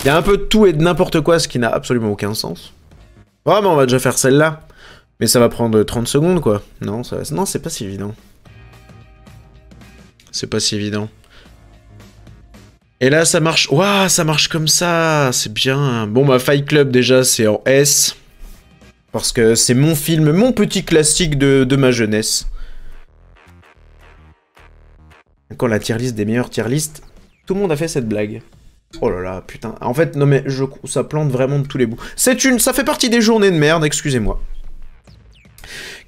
Il y a un peu de tout et de n'importe quoi, ce qui n'a absolument aucun sens. Oh, mais on va déjà faire celle-là. Mais ça va prendre 30 secondes, quoi. Non, non, c'est pas si évident. C'est pas si évident. Et là, ça marche... Ouah, ça marche comme ça. C'est bien. Bon, bah, Fight Club, déjà, c'est en S. Parce que c'est mon film, mon petit classique de ma jeunesse. Quand la tier list des meilleures tier list, tout le monde a fait cette blague. Oh là là, putain. En fait, non mais, ça plante vraiment de tous les bouts. Ça fait partie des journées de merde, excusez-moi.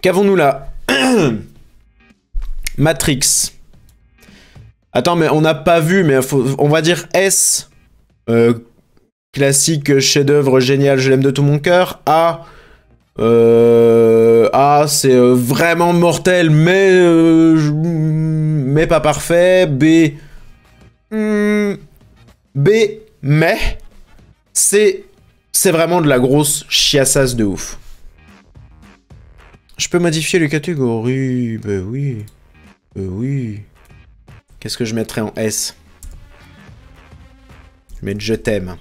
Qu'avons-nous là? Matrix. Attends, mais on n'a pas vu, mais on va dire S. Classique, chef-d'œuvre, génial, je l'aime de tout mon cœur. A. A, c'est vraiment mortel, mais pas parfait. B. B, mais. C'est vraiment de la grosse chiassasse de ouf. Je peux modifier les catégories. Ben oui. Oui. Qu'est-ce que je mettrais en S? Je vais mettre je t'aime.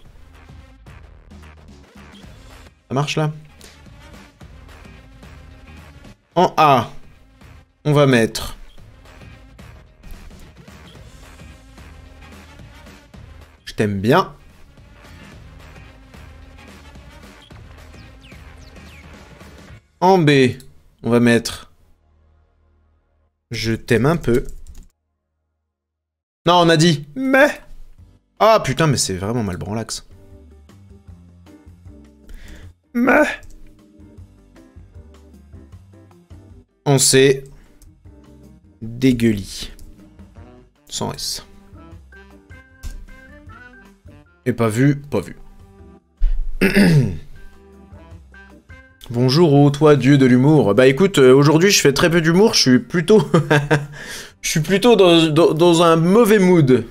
Ça marche là? En A, on va mettre... Je t'aime bien. En B, on va mettre... Je t'aime un peu. Non, on a dit mais. Ah putain, mais c'est vraiment mal branlax. Mais. On sait. Dégueulis. Sans S. Et pas vu, pas vu. Bonjour, toi, dieu de l'humour. Bah écoute, aujourd'hui je fais très peu d'humour, je suis plutôt... je suis plutôt dans un mauvais mood.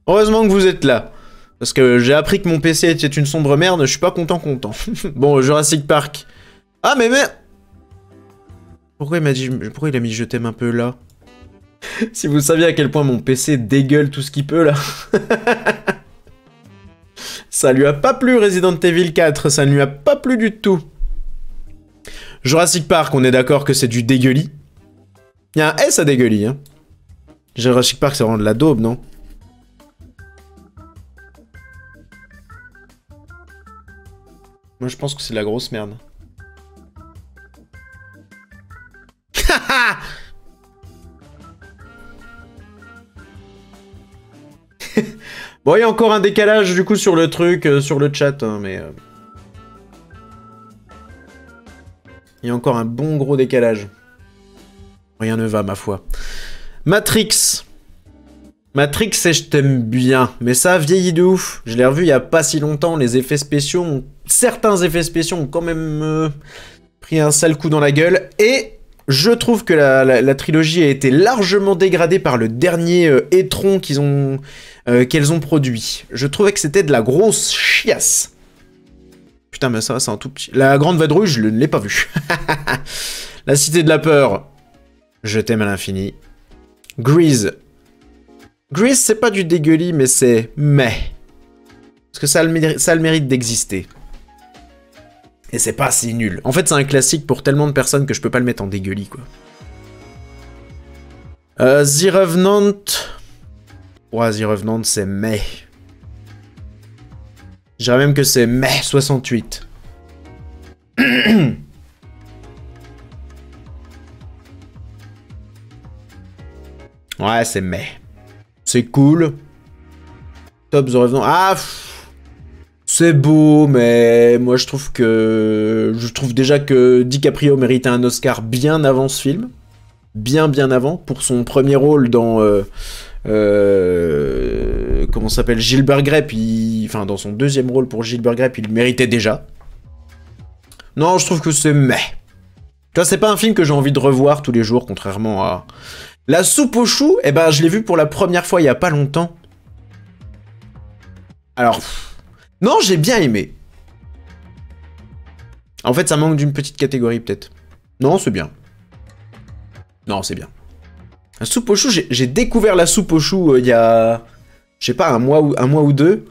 Heureusement que vous êtes là. Parce que j'ai appris que mon PC était une sombre merde, je suis pas content. Bon, Jurassic Park. Ah mais... Pourquoi il a mis je t'aime un peu là? Si vous saviez à quel point mon PC dégueule tout ce qu'il peut là. Ça lui a pas plu Resident Evil 4, ça ne lui a pas plu du tout. Jurassic Park, on est d'accord que c'est du dégueulis. Il y a un S à dégueulis, hein. Jurassic Park, c'est vraiment de la daube, non? Moi, je pense que c'est de la grosse merde. Bon, il y a encore un décalage, du coup, sur le truc, sur le chat, hein, mais... Il y a encore un bon gros décalage. Rien ne va, ma foi. Matrix. Matrix, c'est je t'aime bien. Mais ça a vieilli de ouf. Je l'ai revu il y a pas si longtemps. Les effets spéciaux... Certains effets spéciaux ont quand même pris un sale coup dans la gueule. Et je trouve que la trilogie a été largement dégradée par le dernier étron qu'elles ont produit. Je trouvais que c'était de la grosse chiasse. Putain, mais ça, c'est un tout petit... La Grande Vadrouille, je ne l'ai pas vue. La Cité de la Peur. Je t'aime à l'infini. Grease. Grease, c'est pas du dégueulis, mais c'est... Mais. Parce que ça a le mérite d'exister. Et c'est pas si nul. En fait, c'est un classique pour tellement de personnes que je peux pas le mettre en dégueulis, quoi. The Revenant... Ouais, The Revenant, c'est mais. Je dirais même que c'est mais 68. Ouais, c'est mais. C'est cool. Top The Revenant. Ah, c'est beau, mais moi je trouve que... Je trouve déjà que DiCaprio méritait un Oscar bien avant ce film. Bien avant, pour son premier rôle dans... comment s'appelle, Gilbert Grape, enfin dans son deuxième rôle pour Gilbert Grape, il le méritait déjà. Non, je trouve que c'est mais. Tu vois, c'est pas un film que j'ai envie de revoir tous les jours, contrairement à... La soupe aux choux, eh ben je l'ai vu pour la première fois il y a pas longtemps. Alors... Non, j'ai bien aimé. En fait, ça manque d'une petite catégorie, peut-être. Non, c'est bien. Non, c'est bien. La soupe aux choux, j'ai découvert la soupe aux choux il y a je sais pas, un mois ou deux.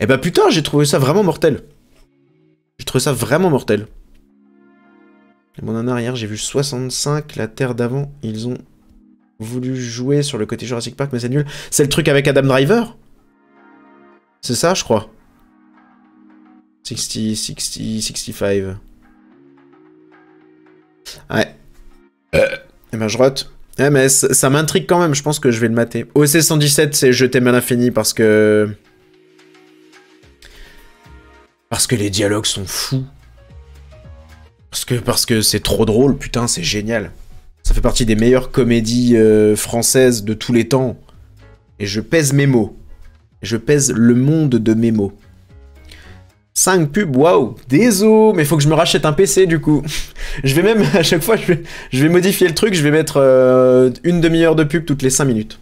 Et bah putain, j'ai trouvé ça vraiment mortel. J'ai trouvé ça vraiment mortel. Et bon, en arrière, j'ai vu 65, la Terre d'avant, ils ont voulu jouer sur le côté Jurassic Park, mais c'est nul. C'est le truc avec Adam Driver? C'est ça, je crois. 60, 60, 65. Ouais. Et ben je rote. Ouais, mais ça m'intrigue quand même, je pense que je vais le mater. OSS 117, c'est Je t'aime à l'infini parce que... Parce que les dialogues sont fous. Parce que c'est trop drôle, putain, c'est génial. Ça fait partie des meilleures comédies françaises de tous les temps. Et je pèse mes mots. Je pèse le monde de mes mots. 5 pubs, waouh, désolé, mais faut que je me rachète un PC du coup. Je vais même, à chaque fois, je vais modifier le truc, je vais mettre une demi-heure de pub toutes les 5 minutes.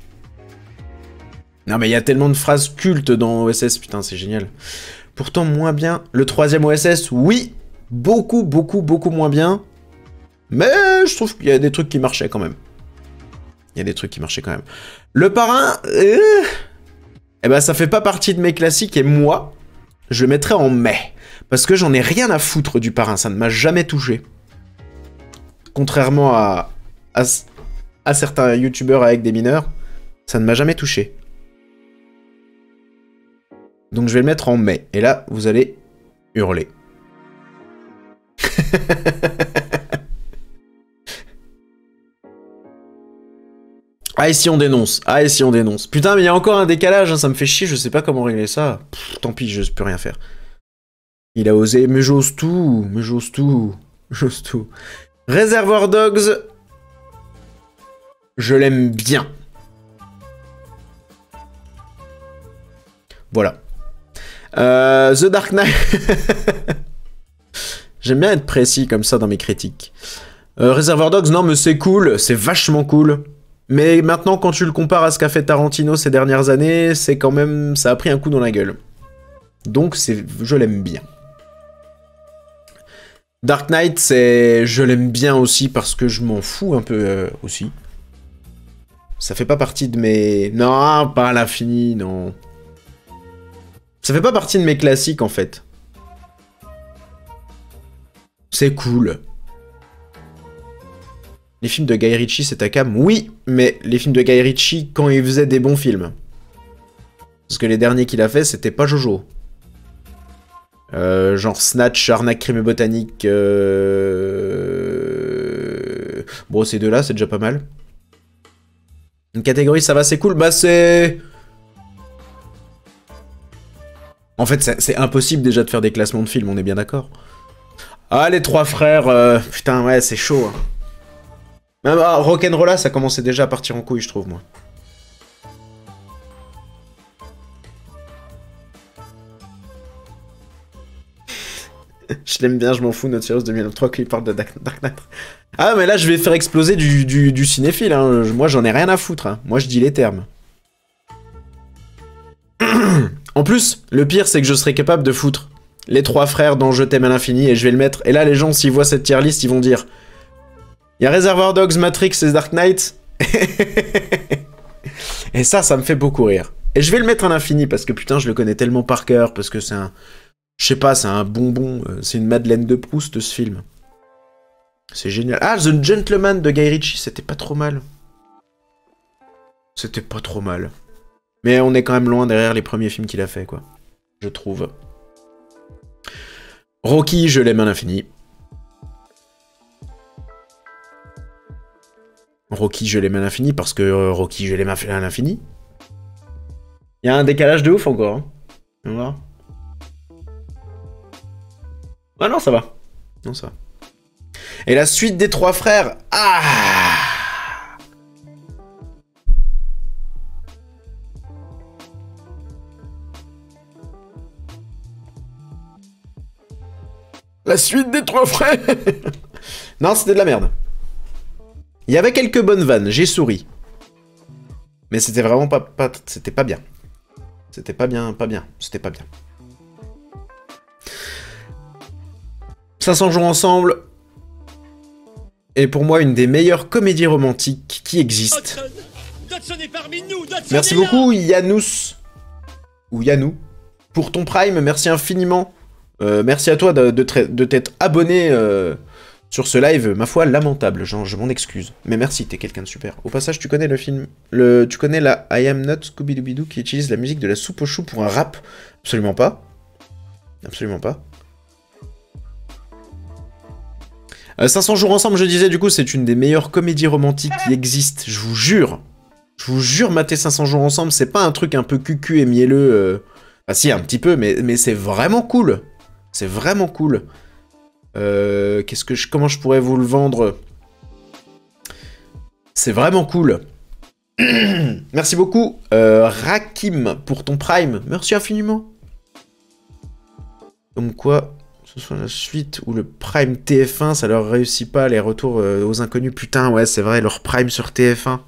Non mais il y a tellement de phrases cultes dans OSS, putain, c'est génial. Pourtant, moins bien. Le 3e OSS, oui, beaucoup moins bien. Mais je trouve qu'il y a des trucs qui marchaient quand même. Il y a des trucs qui marchaient quand même. Le parrain, eh ben ça fait pas partie de mes classiques et moi, je le mettrais en mai. Parce que j'en ai rien à foutre du parrain, ça ne m'a jamais touché. Contrairement à certains youtubeurs avec des mineurs, ça ne m'a jamais touché. Donc je vais le mettre en mai. Et là, vous allez hurler. Ah, et si on dénonce? Ah, et si on dénonce? Putain, mais il y a encore un décalage, hein, ça me fait chier, je sais pas comment régler ça. Pff, tant pis, je peux rien faire. Il a osé, mais j'ose tout, j'ose tout. Reservoir Dogs, je l'aime bien. Voilà. The Dark Knight. J'aime bien être précis comme ça dans mes critiques. Reservoir Dogs, non mais c'est cool, c'est vachement cool. Mais maintenant, quand tu le compares à ce qu'a fait Tarantino ces dernières années, c'est quand même... ça a pris un coup dans la gueule. Donc, je l'aime bien. Dark Knight, je l'aime bien aussi parce que je m'en fous un peu aussi. Ça fait pas partie de mes... Non, pas à l'infini, non. Ça fait pas partie de mes classiques, en fait. C'est cool. Les films de Guy Ritchie, c'est ta cam? Oui, mais les films de Guy Ritchie, quand il faisait des bons films. Parce que les derniers qu'il a fait, c'était pas Jojo. Genre Snatch, Arnaque, Crime et Botanique... Bon, ces deux-là, c'est déjà pas mal. Une catégorie, ça va, c'est cool. Bah, c'est... En fait, c'est impossible déjà de faire des classements de films, on est bien d'accord. Ah, les trois frères, putain, ouais, c'est chaud. Hein. Même Rock'n'Rolla, ça commençait déjà à partir en couille, je trouve, moi. Je l'aime bien, je m'en fous, Nautilus 2003 qui parle de Dark Knight. Ah, mais là, je vais faire exploser du cinéphile, hein. Moi, j'en ai rien à foutre, hein. Moi, je dis les termes. En plus, le pire, c'est que je serais capable de foutre les trois frères dans Je t'aime à l'infini, et je vais le mettre. Et là, les gens, s'ils voient cette tier list, ils vont dire... Il y a Reservoir Dogs, Matrix et Dark Knight. Et ça me fait beaucoup rire. Et je vais le mettre à l'infini, parce que putain, je le connais tellement par cœur, parce que c'est un... Je sais pas, c'est un bonbon, c'est une Madeleine de Proust, ce film. C'est génial. Ah, The Gentleman de Guy Ritchie, c'était pas trop mal. C'était pas trop mal. Mais on est quand même loin derrière les premiers films qu'il a fait, quoi. Je trouve. Rocky, je l'aime à l'infini. Rocky, je l'aime à l'infini, parce que Rocky, je l'aime à l'infini. Il y a un décalage de ouf encore. Hein. On va voir. Ah non, ça va. Non, ça va. Et la suite des trois frères. Ah! La suite des trois frères. Non, c'était de la merde. Il y avait quelques bonnes vannes, j'ai souri. Mais c'était vraiment pas c'était pas bien. C'était pas bien, c'était pas bien. 500 jours ensemble est pour moi une des meilleures comédies romantiques qui existent. Merci beaucoup Yanous ou Yanou, pour ton Prime, merci infiniment. Merci à toi de t'être abonné sur ce live, ma foi, lamentable, genre, je m'en excuse. Mais merci, t'es quelqu'un de super. Au passage, tu connais le film... Tu connais la I Am Not Scooby-Doo qui utilise la musique de la soupe aux choux pour un rap? Absolument pas. Absolument pas. 500 jours ensemble, je disais, du coup, c'est une des meilleures comédies romantiques qui existent, je vous jure. Je vous jure, mater 500 jours ensemble, c'est pas un truc un peu cucu et mielleux. Ah si, un petit peu, mais c'est vraiment cool. C'est vraiment cool. Comment je pourrais vous le vendre? C'est vraiment cool. Merci beaucoup, Rakim, pour ton Prime. Merci infiniment. Comme quoi, ce soit la suite ou le Prime TF1, ça leur réussit pas, les retours aux inconnus. Putain, ouais, c'est vrai, leur Prime sur TF1.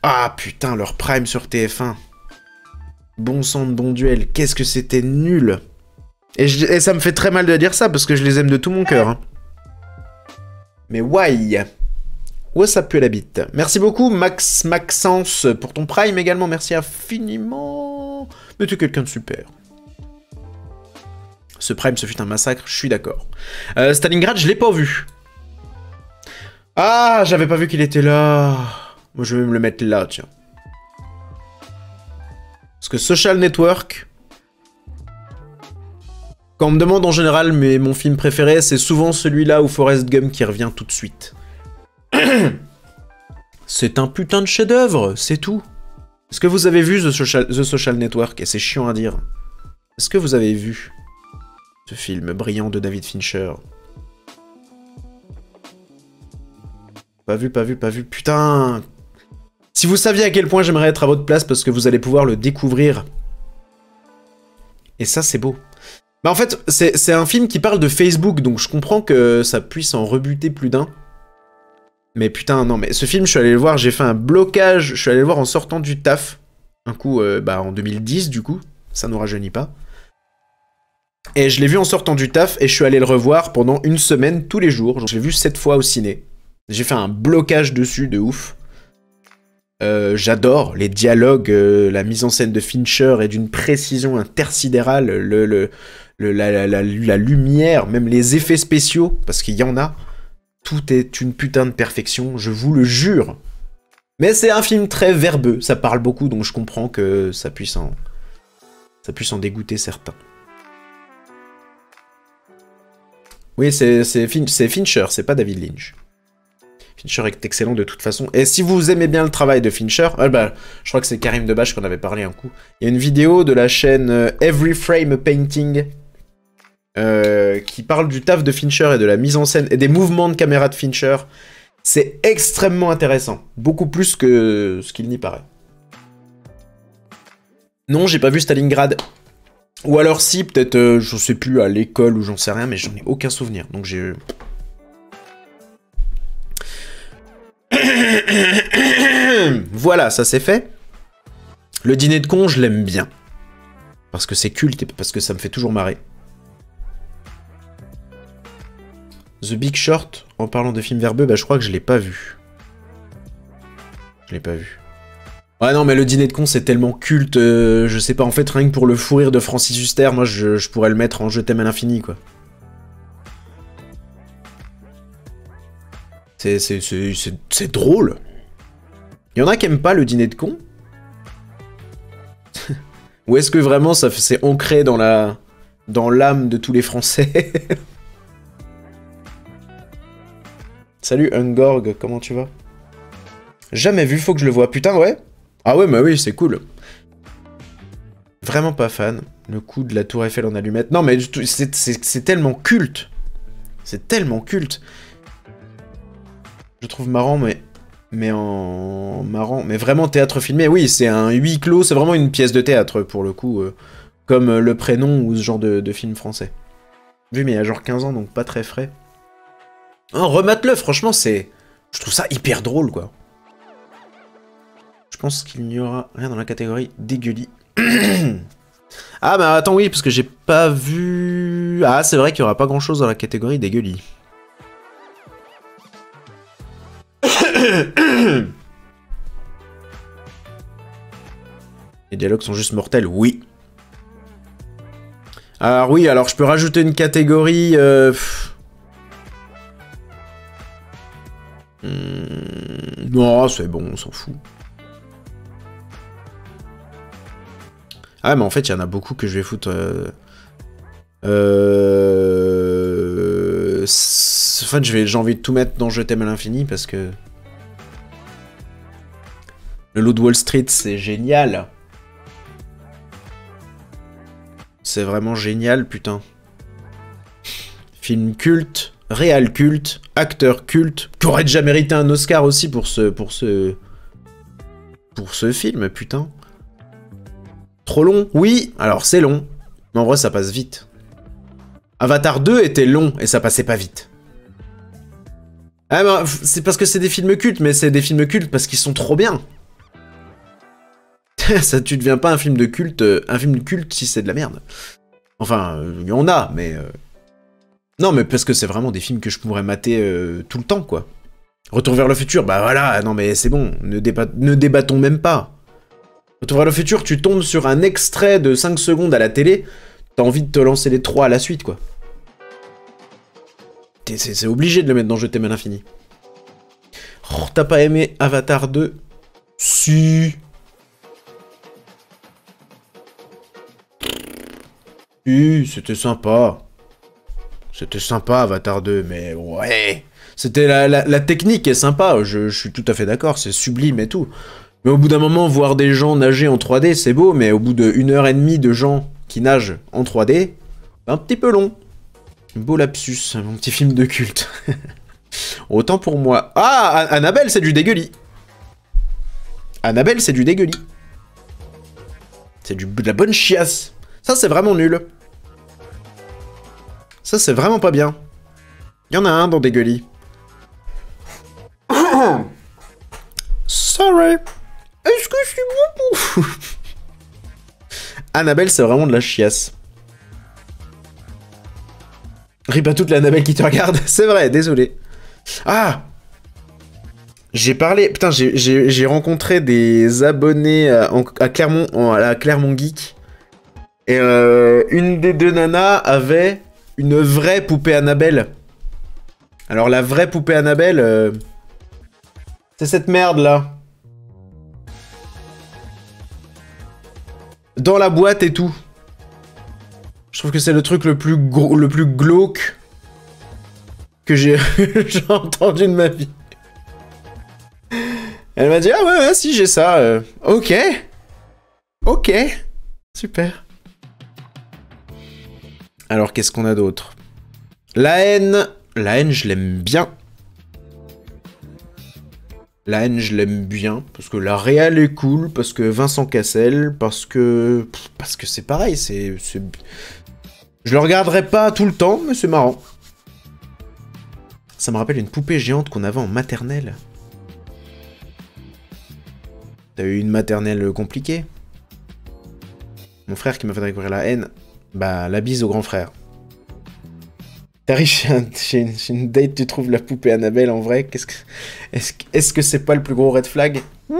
Ah, putain, leur Prime sur TF1. Bon sang de bon duel, qu'est-ce que c'était nul. Et ça me fait très mal de dire ça, parce que je les aime de tout mon cœur. Hein. Mais why? Où ça pue la bite? Merci beaucoup, Maxence, pour ton Prime également. Merci infiniment. Mais tu es quelqu'un de super. Ce Prime, ce fut un massacre, je suis d'accord. Stalingrad, je l'ai pas vu. Ah, j'avais pas vu qu'il était là. Moi, je vais me le mettre là, tiens. Parce que Social Network... Quand on me demande en général mon film préféré, c'est souvent celui-là ou Forrest Gump qui revient tout de suite. C'est un putain de chef-d'œuvre, c'est tout. Est-ce que vous avez vu The Social Network? Et c'est chiant à dire. Est-ce que vous avez vu ce film brillant de David Fincher? Pas vu, pas vu, pas vu. Putain! Si vous saviez à quel point j'aimerais être à votre place, parce que vous allez pouvoir le découvrir. Et ça, c'est beau. Bah en fait, c'est un film qui parle de Facebook, donc je comprends que ça puisse en rebuter plus d'un. Mais putain, non, mais ce film, je suis allé le voir, j'ai fait un blocage, je suis allé le voir en sortant du taf. Un coup, en 2010, du coup, ça nous rajeunit pas. Et je l'ai vu en sortant du taf, et je suis allé le revoir pendant une semaine, tous les jours. Je l'ai vu 7 fois au ciné. J'ai fait un blocage dessus, de ouf. J'adore les dialogues, la mise en scène de Fincher est d'une précision intersidérale, la lumière, même les effets spéciaux, parce qu'il y en a. Tout est une putain de perfection, je vous le jure. Mais c'est un film très verbeux, ça parle beaucoup, donc je comprends que ça puisse en dégoûter certains. Oui, c'est Fincher, c'est pas David Lynch. Fincher est excellent de toute façon. Et si vous aimez bien le travail de Fincher, je crois que c'est Karim Debache qu'on avait parlé un coup. Il y a une vidéo de la chaîne Every Frame Painting qui parle du taf de Fincher et de la mise en scène et des mouvements de caméra de Fincher. C'est extrêmement intéressant. Beaucoup plus que ce qu'il n'y paraît. Non, j'ai pas vu Stalingrad. Ou alors si, peut-être, je sais plus, à l'école ou j'en sais rien, mais j'en ai aucun souvenir. Donc j'ai... Voilà, ça c'est fait. Le dîner de con, je l'aime bien. Parce que c'est culte et parce que ça me fait toujours marrer. The Big Short, en parlant de films verbeux, je crois que je l'ai pas vu. Je l'ai pas vu. Ouais, non, mais le dîner de con, c'est tellement culte. Je sais pas, en fait, rien que pour le fou rire de Francis Huster, moi, je pourrais le mettre en Je t'aime à l'infini, quoi. C'est drôle. Il y en a qui aiment pas le dîner de con? Ou est-ce que vraiment c'est ancré dans l'âme de tous les Français? Salut Ungorg, comment tu vas? Jamais vu, faut que je le voie. Putain, ouais. Ah ouais, bah oui, c'est cool. Vraiment pas fan. Le coup de la tour Eiffel en allumette. Non, mais c'est tellement culte. C'est tellement culte. Je trouve marrant, mais vraiment théâtre filmé. Oui, c'est un huis clos, c'est vraiment une pièce de théâtre, pour le coup. Comme Le Prénom ou ce genre de film français. Vu, mais il y a genre 15 ans, donc pas très frais. Oh, remate-le, franchement, c'est... Je trouve ça hyper drôle, quoi. Je pense qu'il n'y aura rien dans la catégorie dégueulis. Ah, bah attends, oui, parce que j'ai pas vu... Ah, c'est vrai qu'il n'y aura pas grand-chose dans la catégorie dégueulis. Les dialogues sont juste mortels, oui. Alors oui, alors je peux rajouter une catégorie... Non, c'est bon, on s'en fout. Ah, mais en fait, il y en a beaucoup que je vais foutre... En fait, j'ai envie de tout mettre dans Je t'aime à l'infini, parce que... Le Loup de Wall Street, c'est génial. C'est vraiment génial, putain. Film culte, réal culte, acteur culte, qui aurait déjà mérité un Oscar aussi pour ce film, putain. Trop long? Oui, alors c'est long. Mais en vrai, ça passe vite. Avatar 2 était long, et ça passait pas vite. Ah, bah, c'est parce que c'est des films cultes, mais c'est des films cultes parce qu'ils sont trop bien. Ça, tu deviens pas un film culte si c'est de la merde. Enfin, il y en a, mais... Non, mais parce que c'est vraiment des films que je pourrais mater tout le temps, quoi. Retour vers le futur, bah voilà, non mais c'est bon, ne débattons même pas. Retour vers le futur, tu tombes sur un extrait de 5 secondes à la télé, t'as envie de te lancer les 3 à la suite, quoi. C'est obligé de le mettre dans Je t'aime à l'infini. Oh, t'as pas aimé Avatar 2? Si. Si, c'était sympa. C'était sympa, Avatar 2, mais ouais. C'était la technique est sympa, je suis tout à fait d'accord, c'est sublime et tout. Mais au bout d'un moment, voir des gens nager en 3D, c'est beau, mais au bout de 1h30 de gens qui nagent en 3D, c'est un petit peu long. Beau lapsus, mon petit film de culte. Autant pour moi. Ah, Annabelle, c'est du dégueulis. Annabelle, c'est du dégueulis. C'est de la bonne chiasse. Ça, c'est vraiment nul. Ça, c'est vraiment pas bien. Il y en a un dans Dégueulis. Sorry. Est-ce que je suis bon? Annabelle, c'est vraiment de la chiasse. Ris pas toute l'Annabelle qui te regarde. C'est vrai, désolé. Ah! J'ai parlé... Putain, j'ai rencontré des abonnés à Clermont, à la Clermont Geek. Et une des deux nanas avait une vraie poupée Annabelle. Alors la vraie poupée Annabelle, c'est cette merde là. Dans la boîte et tout. Je trouve que c'est le truc le plus glauque que j'ai entendu de ma vie. Elle m'a dit ah ouais si j'ai ça. Ok. Ok. Super. Alors, qu'est-ce qu'on a d'autre? La haine. La haine, je l'aime bien. La haine, je l'aime bien. Parce que la réal est cool. Parce que Vincent Cassel. Parce que c'est pareil. Je le regarderai pas tout le temps, mais c'est marrant. Ça me rappelle une poupée géante qu'on avait en maternelle. T'as eu une maternelle compliquée? Mon frère qui m'a fait découvrir la haine. Bah, la bise au grand frère. T'arrives chez une date, tu trouves la poupée Annabelle en vrai. Est-ce que c'est pas le plus gros red flag? Oui!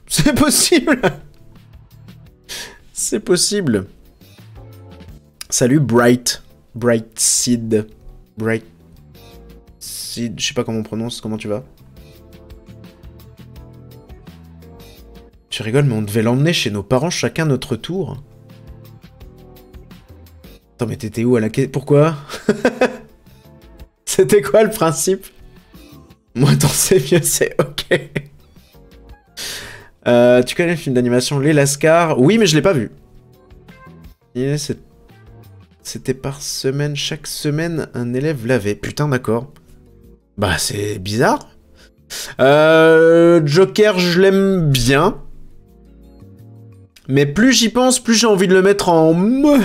C'est possible! C'est possible. Salut Bright. Bright Seed. Bright Seed. Je sais pas comment on prononce. Comment tu vas? Tu rigoles, mais on devait l'emmener chez nos parents chacun notre tour. Attends, mais t'étais où à la quai? Pourquoi? C'était quoi le principe? Moi, t'en sais mieux, c'est ok. Tu connais le film d'animation Les Lascars? Oui, mais je l'ai pas vu. C'était par semaine. Chaque semaine, un élève l'avait. Putain, d'accord. Bah, c'est bizarre. Joker, je l'aime bien. Mais plus j'y pense, plus j'ai envie de le mettre en me.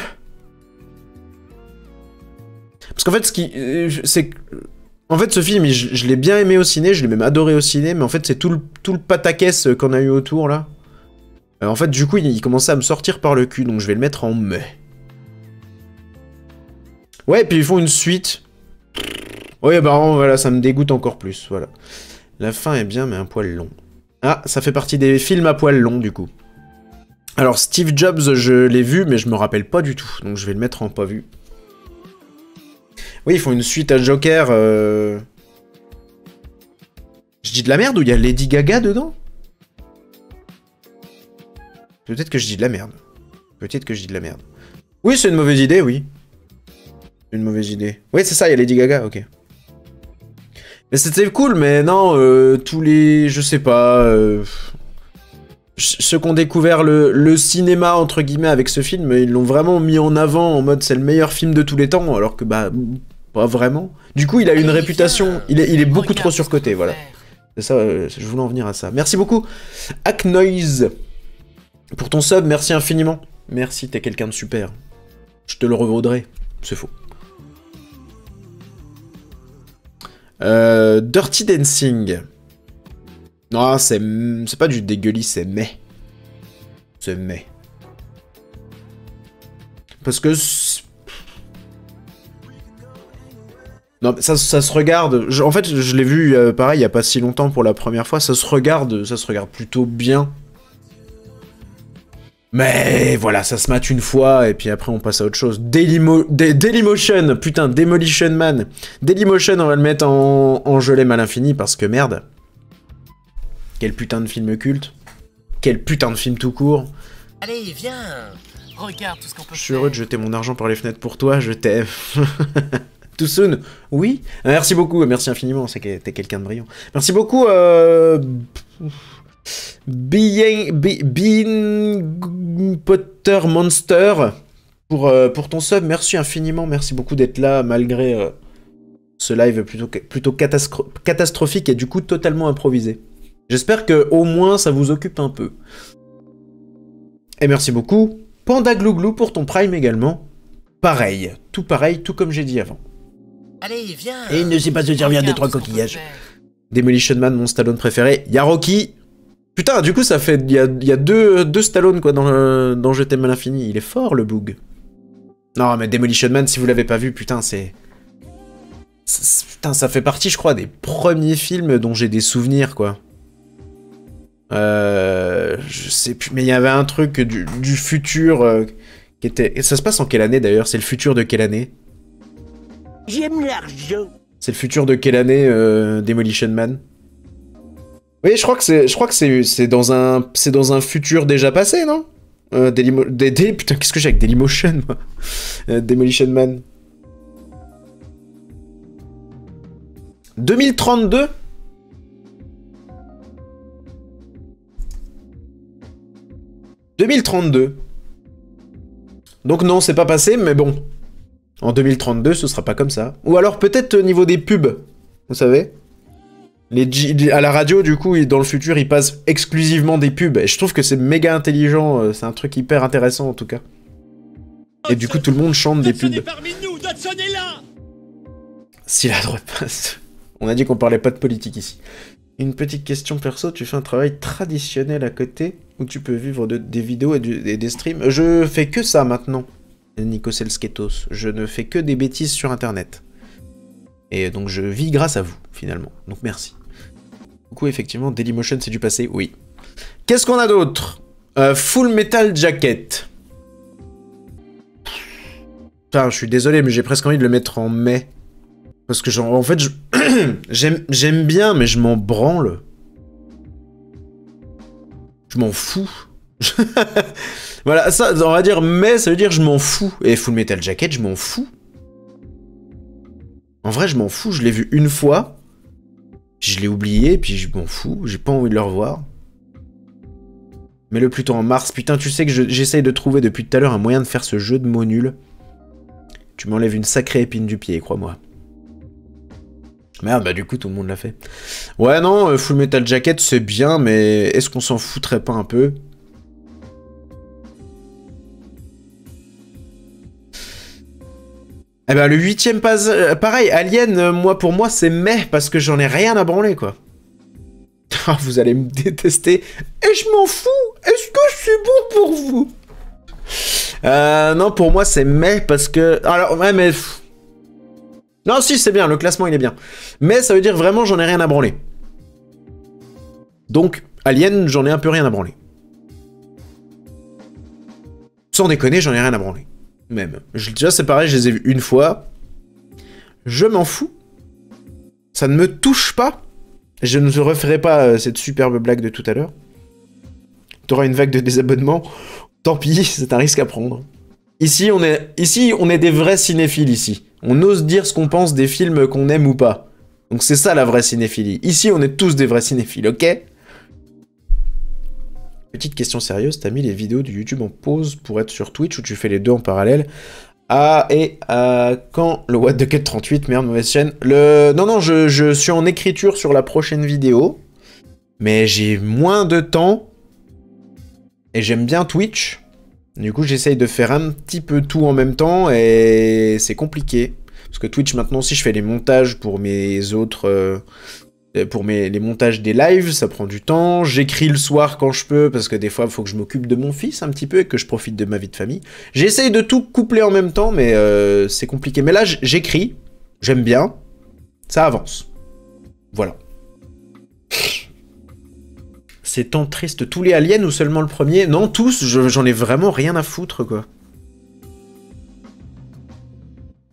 Parce qu'en fait, en fait, ce film, je l'ai bien aimé au ciné, je l'ai même adoré au ciné, mais en fait, c'est tout le pataquès qu'on a eu autour, là. En fait, du coup, il commençait à me sortir par le cul, donc je vais le mettre en me. Ouais, et puis ils font une suite. Ouais, bah voilà, ça me dégoûte encore plus, voilà. La fin est bien, mais un poil long. Ah, ça fait partie des films à poil long, du coup. Alors, Steve Jobs, je l'ai vu, mais je me rappelle pas du tout. Donc, je vais le mettre en pas vu. Oui, ils font une suite à Joker. Je dis de la merde ou il y a Lady Gaga dedans? Peut-être que je dis de la merde. Peut-être que je dis de la merde. Oui, c'est une mauvaise idée, oui. Une mauvaise idée. Oui, c'est ça, il y a Lady Gaga, ok. Mais c'était cool, mais non, tous les... Je sais pas... ceux qui ont découvert le cinéma, entre guillemets, avec ce film, ils l'ont vraiment mis en avant, en mode c'est le meilleur film de tous les temps, alors que, bah, pas vraiment. Du coup, il a une réputation... Il est beaucoup trop surcoté, voilà. C'est ça, je voulais en venir à ça. Merci beaucoup, Hacknoise, pour ton sub, merci infiniment. Merci, t'es quelqu'un de super. Je te le revaudrai. C'est faux. Dirty Dancing. Non, c'est pas du dégueulis, c'est mais. C'est mais. Parce que... Non, ça se regarde... En fait, je l'ai vu, pareil, il y a pas si longtemps pour la première fois. Ça se regarde plutôt bien. Mais voilà, ça se mate une fois, et puis après on passe à autre chose. Dailymotion, putain, Demolition Man. Dailymotion, on va le mettre en je l'aime à l'infini, parce que merde. Quel putain de film culte. Quel putain de film tout court. Allez, viens. Regarde tout ce qu'on peut faire. Je suis heureux de jeter mon argent par les fenêtres pour toi, je t'aime. Too soon. Oui. Merci beaucoup, merci infiniment, c'est que t'es quelqu'un de brillant. Merci beaucoup, Bean Potter Monster pour ton sub, merci infiniment, merci beaucoup d'être là malgré ce live plutôt catastrophique et du coup totalement improvisé. J'espère que au moins ça vous occupe un peu. Et merci beaucoup Panda Glouglou pour ton prime également. Pareil, tout comme j'ai dit avant. Allez, viens. Et il ne sait pas se servir des 3 coquillages. Demolition Man, mon Stallone préféré. Y'a Rocky. Putain, du coup, ça fait... Il y a deux Stallone, quoi, dans Je t'aime à l'infini. Il est fort, le boug. Non, mais Demolition Man, si vous l'avez pas vu, putain, c'est... Putain, ça fait partie, je crois, des premiers films dont j'ai des souvenirs, quoi. Je sais plus, mais il y avait un truc du futur qui était... Ça se passe en quelle année, d'ailleurs? C'est le futur de quelle année? J'aime l'argent. C'est le futur de quelle année, Demolition Man? Oui, je crois que c'est dans un futur déjà passé, non? Putain, qu'est-ce que j'ai avec Dailymotion, moi? Demolition Man. 2032? « 2032. Donc non, c'est pas passé, mais bon. En 2032, ce sera pas comme ça. Ou alors peut-être au niveau des pubs, vous savez, à la radio, du coup, dans le futur, ils passent exclusivement des pubs. Et je trouve que c'est méga intelligent, c'est un truc hyper intéressant en tout cas. Et du coup, tout le monde chante des pubs. Si la droite passe. On a dit qu'on parlait pas de politique ici. Une petite question perso, tu fais un travail traditionnel à côté où tu peux vivre des vidéos et des streams? Je fais que ça maintenant, Nico Selsketos. Je ne fais que des bêtises sur internet. Et donc je vis grâce à vous, finalement. Donc merci. Du coup, effectivement, Dailymotion, c'est du passé, oui. Qu'est-ce qu'on a d'autre? Full Metal Jacket. Putain, je suis désolé, mais j'ai presque envie de le mettre en mai. Parce que, genre, en fait, j'aime bien, mais je m'en branle. Je m'en fous. Voilà, ça, on va dire mais, ça veut dire je m'en fous. Et Full Metal Jacket, je m'en fous. En vrai, je m'en fous, je l'ai vu une fois. Je l'ai oublié, puis je m'en fous, j'ai pas envie de le revoir. Mets-le plutôt en mars. Putain, tu sais que j'essaye de trouver depuis tout à l'heure un moyen de faire ce jeu de mots nul. Tu m'enlèves une sacrée épine du pied, crois-moi. Merde, bah du coup, tout le monde l'a fait. Ouais, non, Full Metal Jacket, c'est bien, mais est-ce qu'on s'en foutrait pas un peu? Eh ben, le 8ème pareil, Alien, pour moi, c'est mais, parce que j'en ai rien à branler, quoi. Vous allez me détester. Et je m'en fous. Est-ce que c'est bon pour vous? Non, pour moi, c'est mais, parce que... Alors, ouais, mais... Non, si, c'est bien, le classement, il est bien. Mais ça veut dire vraiment, j'en ai rien à branler. Donc, Alien, j'en ai un peu rien à branler. Sans déconner, j'en ai rien à branler. Même. Déjà, c'est pareil, je les ai vus une fois. Je m'en fous. Ça ne me touche pas. Je ne te referai pas cette superbe blague de tout à l'heure. T'auras une vague de désabonnement. Tant pis, c'est un risque à prendre. Ici, on est des vrais cinéphiles, ici. On ose dire ce qu'on pense des films qu'on aime ou pas. Donc c'est ça la vraie cinéphilie. Ici, on est tous des vrais cinéphiles, ok? Petite question sérieuse, t'as mis les vidéos de YouTube en pause pour être sur Twitch ou tu fais les deux en parallèle? Ah, et quand le What the Cut 38, merde, mauvaise chaîne. Non, je suis en écriture sur la prochaine vidéo. Mais j'ai moins de temps. Et j'aime bien Twitch. Du coup, j'essaye de faire un petit peu tout en même temps et c'est compliqué. Parce que Twitch, maintenant, si je fais les montages pour mes autres... les montages des lives, ça prend du temps. J'écris le soir quand je peux, parce que des fois, il faut que je m'occupe de mon fils un petit peu et que je profite de ma vie de famille. J'essaye de tout coupler en même temps, mais c'est compliqué. Mais là, j'écris. J'aime bien. Ça avance. Voilà. C'est tant triste. Tous les aliens ou seulement le premier? Non, tous, j'en ai vraiment rien à foutre, quoi.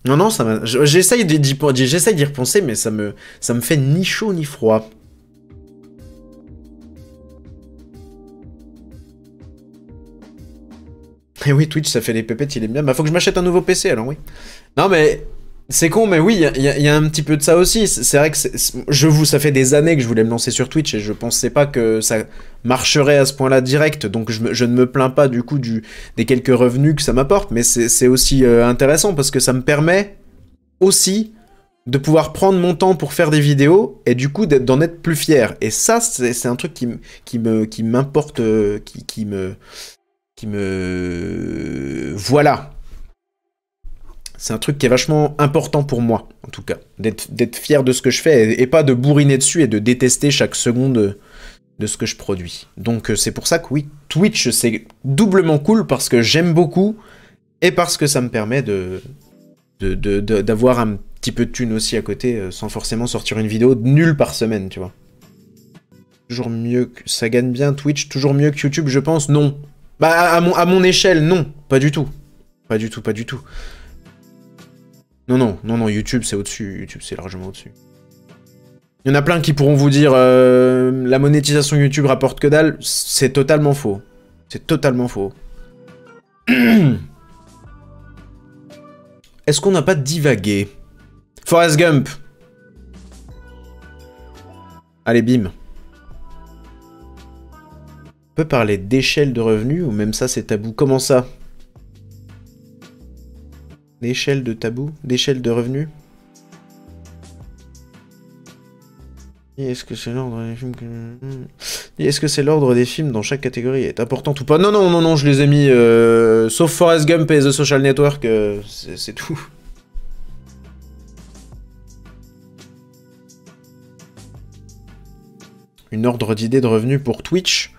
Non, ça m'a... J'essaye d'y repenser, mais ça me fait ni chaud ni froid. Et oui, Twitch, ça fait des pépettes, il est bien. Bah, faut que je m'achète un nouveau PC, alors oui. Non, mais... C'est con, mais oui, il y a un petit peu de ça aussi. C'est vrai que ça fait des années que je voulais me lancer sur Twitch et je pensais pas que ça marcherait à ce point-là direct. Donc je ne me plains pas du coup des quelques revenus que ça m'apporte, mais c'est aussi intéressant parce que ça me permet aussi de pouvoir prendre mon temps pour faire des vidéos et du coup d'en être plus fier. Et ça, c'est un truc qui m'importe, qui me... Voilà. C'est un truc qui est vachement important pour moi, en tout cas. D'être fier de ce que je fais et pas de bourriner dessus et de détester chaque seconde de ce que je produis. Donc c'est pour ça que oui, Twitch c'est doublement cool parce que j'aime beaucoup et parce que ça me permet d'avoir un petit peu de thune aussi à côté sans forcément sortir une vidéo nulle par semaine, tu vois. Toujours mieux que... Ça gagne bien Twitch, toujours mieux que YouTube, je pense? Non. Bah à mon échelle, non. Pas du tout. Pas du tout. Non, YouTube c'est au-dessus, YouTube c'est largement au-dessus. Il y en a plein qui pourront vous dire la monétisation YouTube rapporte que dalle, c'est totalement faux. C'est totalement faux. Est-ce qu'on n'a pas divagué? Forrest Gump. Allez, bim. On peut parler d'échelle de revenus ou même ça c'est tabou? Comment ça? D'échelle de tabou? D'échelle de revenus? Est-ce que c'est l'ordre des films Est-ce que c'est l'ordre des films dans chaque catégorie est important ou pas? Non, je les ai mis... sauf Forrest Gump et The Social Network, c'est tout. Une ordre d'idées de revenus pour Twitch?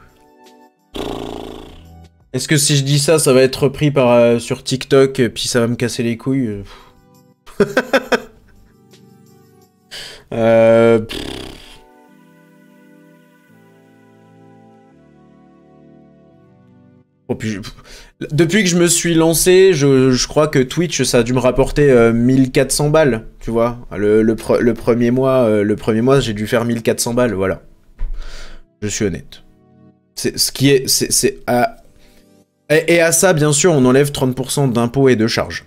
Est-ce que si je dis ça, ça va être repris par, sur TikTok, puis ça va me casser les couilles? Oh, puis, depuis que je me suis lancé, je crois que Twitch, ça a dû me rapporter 1400 balles, tu vois. Le premier mois, j'ai dû faire 1400 balles, voilà. Je suis honnête. Et à ça, bien sûr, on enlève 30% d'impôts et de charges.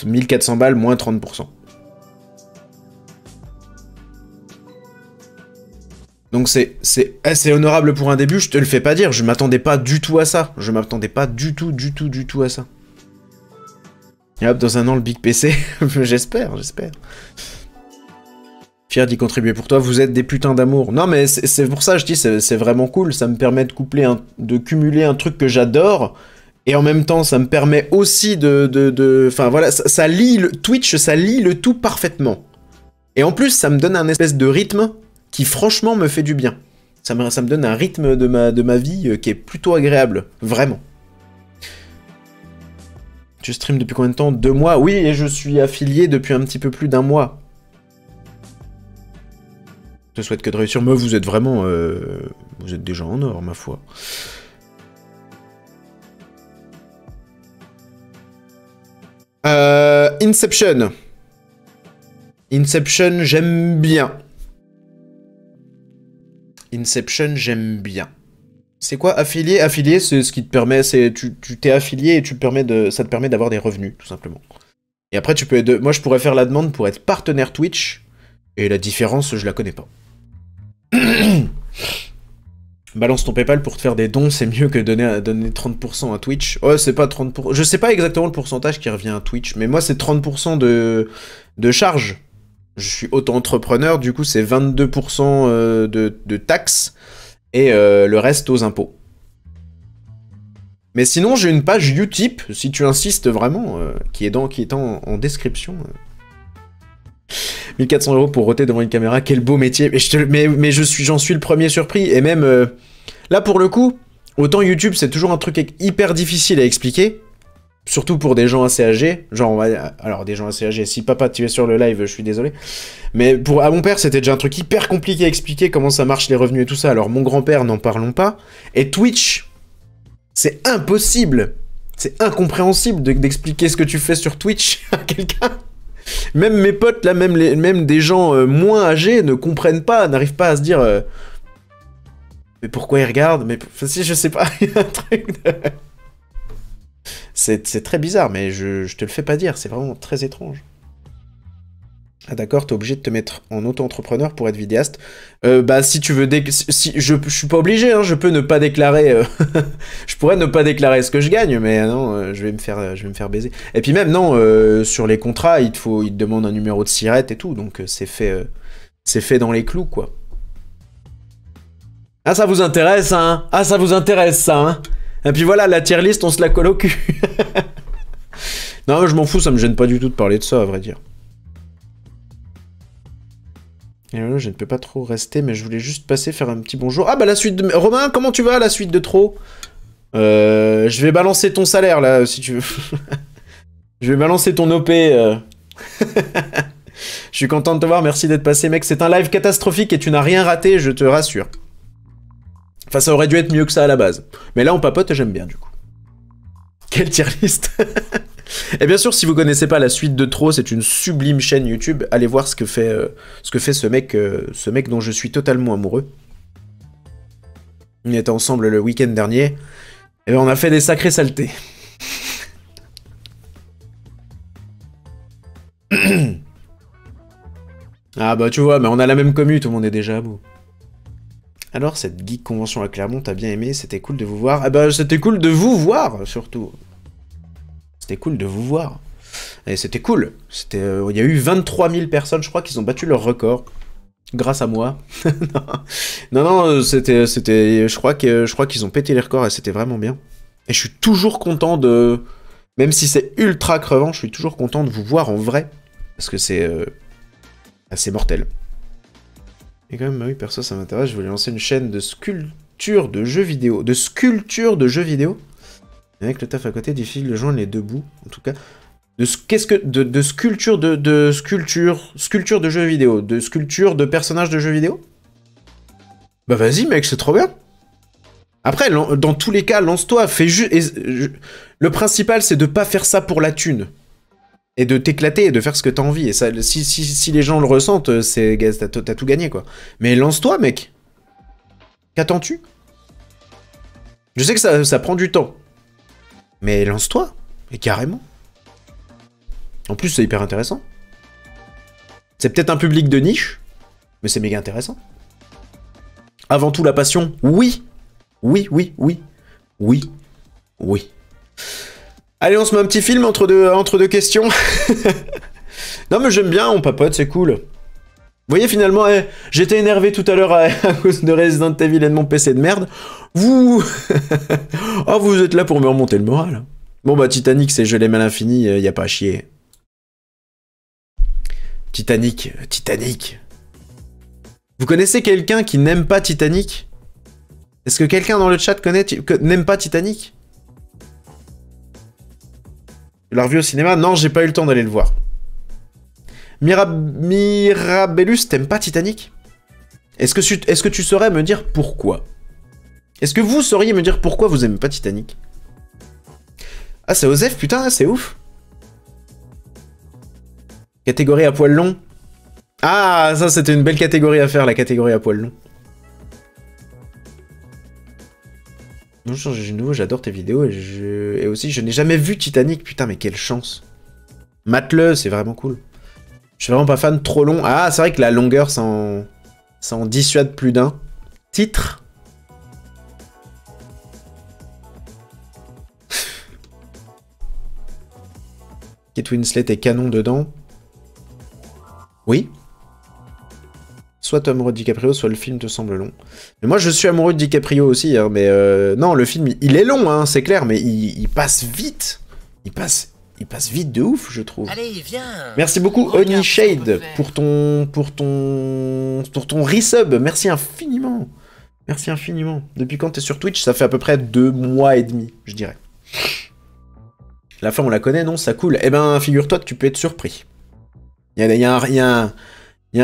1400 balles moins 30%. Donc c'est honorable pour un début, je te le fais pas dire, je m'attendais pas du tout à ça. Je m'attendais pas du tout à ça. Et hop, dans un an, le Big PC, j'espère. Fier d'y contribuer pour toi, vous êtes des putains d'amour. Non mais c'est pour ça, je dis, c'est vraiment cool, ça me permet de de cumuler un truc que j'adore, et en même temps, ça me permet aussi enfin voilà, ça lie Twitch, ça lie le tout parfaitement. Et en plus, ça me donne un espèce de rythme qui franchement me fait du bien. Ça me donne un rythme de ma vie qui est plutôt agréable, vraiment. Tu stream depuis combien de temps? 2 mois? Oui, et je suis affilié depuis un petit peu plus d'1 mois. Je te souhaite que de réussir. Mais vous êtes vraiment... vous êtes déjà en or, ma foi. Inception. Inception, j'aime bien. Inception, j'aime bien. C'est quoi affilié? Affilié, c'est ce qui te permet, c'est tu t'es affilié et ça te permet d'avoir des revenus, tout simplement. Et après, tu peux être, moi, je pourrais faire la demande pour être partenaire Twitch, et la différence, je la connais pas. Balance ton PayPal pour te faire des dons, c'est mieux que donner 30% à Twitch. Ouais, c'est pas 30%. Je sais pas exactement le pourcentage qui revient à Twitch, mais moi, c'est 30% de charge. Je suis auto-entrepreneur, du coup, c'est 22% de taxes et le reste aux impôts. Mais sinon, j'ai une page Utip, si tu insistes vraiment, qui est en description. 1400 € pour roter devant une caméra, quel beau métier. Mais j'en suis le premier surpris. Et même, là pour le coup, autant YouTube c'est toujours un truc hyper difficile à expliquer, surtout pour des gens assez âgés. Genre, alors des gens assez âgés, si papa tu es sur le live, je suis désolé. Mais à mon père c'était déjà un truc hyper compliqué à expliquer, comment ça marche les revenus et tout ça. Alors mon grand-père, n'en parlons pas. Et Twitch, c'est impossible. C'est incompréhensible d'expliquer ce que tu fais sur Twitch à quelqu'un. Même mes potes, là, même des gens moins âgés ne comprennent pas, n'arrivent pas à se dire... mais pourquoi ils regardent? Mais si, je sais pas, il y a un truc de... C'est très bizarre, mais je te le fais pas dire, c'est vraiment très étrange. Ah d'accord, t'es obligé de te mettre en auto-entrepreneur pour être vidéaste. Bah si tu veux... je suis pas obligé, hein, je peux ne pas déclarer... je pourrais ne pas déclarer ce que je gagne, mais non, je vais me faire baiser. Et puis même, non, sur les contrats, il te demande un numéro de SIRET et tout, donc c'est fait dans les clous, quoi. Ah, ça vous intéresse, hein? Ah, ça vous intéresse, ça, hein? Et puis voilà, la tier list, on se la colle au cul. Non, je m'en fous, ça me gêne pas du tout de parler de ça, à vrai dire. Et là, je ne peux pas trop rester, mais je voulais juste passer faire un petit bonjour. Ah bah la suite de... Romain, comment tu vas, la suite de trop? Je vais balancer ton salaire, là, si tu veux. Je vais balancer ton OP. Je suis content de te voir, merci d'être passé, mec. C'est un live catastrophique et tu n'as rien raté, je te rassure. Enfin, ça aurait dû être mieux que ça à la base. Mais là, on papote et j'aime bien, du coup. Quelle tier list. Et bien sûr, si vous connaissez pas la suite de trop, c'est une sublime chaîne YouTube. Allez voir ce que fait ce mec dont je suis totalement amoureux. On était ensemble le week-end dernier. Et bien, on a fait des sacrées saletés. Ah bah tu vois, mais on a la même commu, tout le monde est déjà à bout. Alors, cette geek convention à Clermont, t'as bien aimé, c'était cool de vous voir. Ah bah, c'était cool de vous voir, surtout. C'était cool de vous voir. Et c'était cool. Il y a eu 23 000 personnes, je crois, qui ont battu leur record. Grâce à moi. non, c'était... Je crois qu'ils ont pété les records et c'était vraiment bien. Et je suis toujours content de... Même si c'est ultra crevant, je suis toujours content de vous voir en vrai. Parce que c'est... assez mortel. Et quand même, oui, perso, ça m'intéresse. Je voulais lancer une chaîne de sculpture de jeux vidéo. De sculpture de jeux vidéo. Et avec le taf à côté, difficile de joindre les deux bouts, en tout cas. Qu'est-ce que... De sculpture sculpture de jeux vidéo. De sculpture de personnages de jeux vidéo. Bah vas-y, mec, c'est trop bien. Après, dans tous les cas, lance-toi. Fais juste... Le principal, c'est de pas faire ça pour la thune. Et de t'éclater et de faire ce que t'as envie. Et ça, si les gens le ressentent, t'as tout gagné, quoi. Mais lance-toi, mec. Qu'attends-tu? Je sais que ça prend du temps. Mais lance-toi. Et carrément. En plus, c'est hyper intéressant. C'est peut-être un public de niche, mais c'est méga intéressant. Avant tout, la passion, oui. Oui. Allez, on se met un petit film entre deux questions. Non, mais j'aime bien, on papote, c'est cool. Vous voyez, finalement, j'étais énervé tout à l'heure à cause de Resident Evil et de mon PC de merde. Vous... oh, vous êtes là pour me remonter le moral. Bon, bah, Titanic, c'est je l'aime à l'infini, y a pas à chier. Titanic. Vous connaissez quelqu'un qui n'aime pas Titanic? Est-ce que quelqu'un dans le chat n'aime pas Titanic? Tu l'as revu au cinéma? Non, j'ai pas eu le temps d'aller le voir. Mirabellus, t'aimes pas Titanic? Est-ce que tu saurais me dire pourquoi? Est-ce que vous sauriez me dire pourquoi vous aimez pas Titanic? Ah, c'est Osef, putain, c'est ouf. Catégorie à poil long. Ah, ça c'était une belle catégorie à faire, la catégorie à poil long. Non, j'adore tes vidéos et aussi je n'ai jamais vu Titanic, putain mais quelle chance. Mate-le, c'est vraiment cool. Je suis vraiment pas fan, trop long. Ah, c'est vrai que la longueur, ça en dissuade plus d'un. Titre. Kate Winslet est canon dedans. Oui. Soit t'es amoureux de DiCaprio, soit le film te semble long. Mais moi, je suis amoureux de DiCaprio aussi, hein, mais non, le film, il est long, hein, c'est clair, mais il passe vite. Il passe vite de ouf, je trouve. Allez, viens. Merci beaucoup, Oni Shade, pour ton resub. Merci infiniment. Merci infiniment. Depuis quand t'es sur Twitch? Ça fait à peu près 2 mois et demi, je dirais. La fin, on la connaît, non? Ça coule. Eh ben, figure-toi que tu peux être surpris. Il y a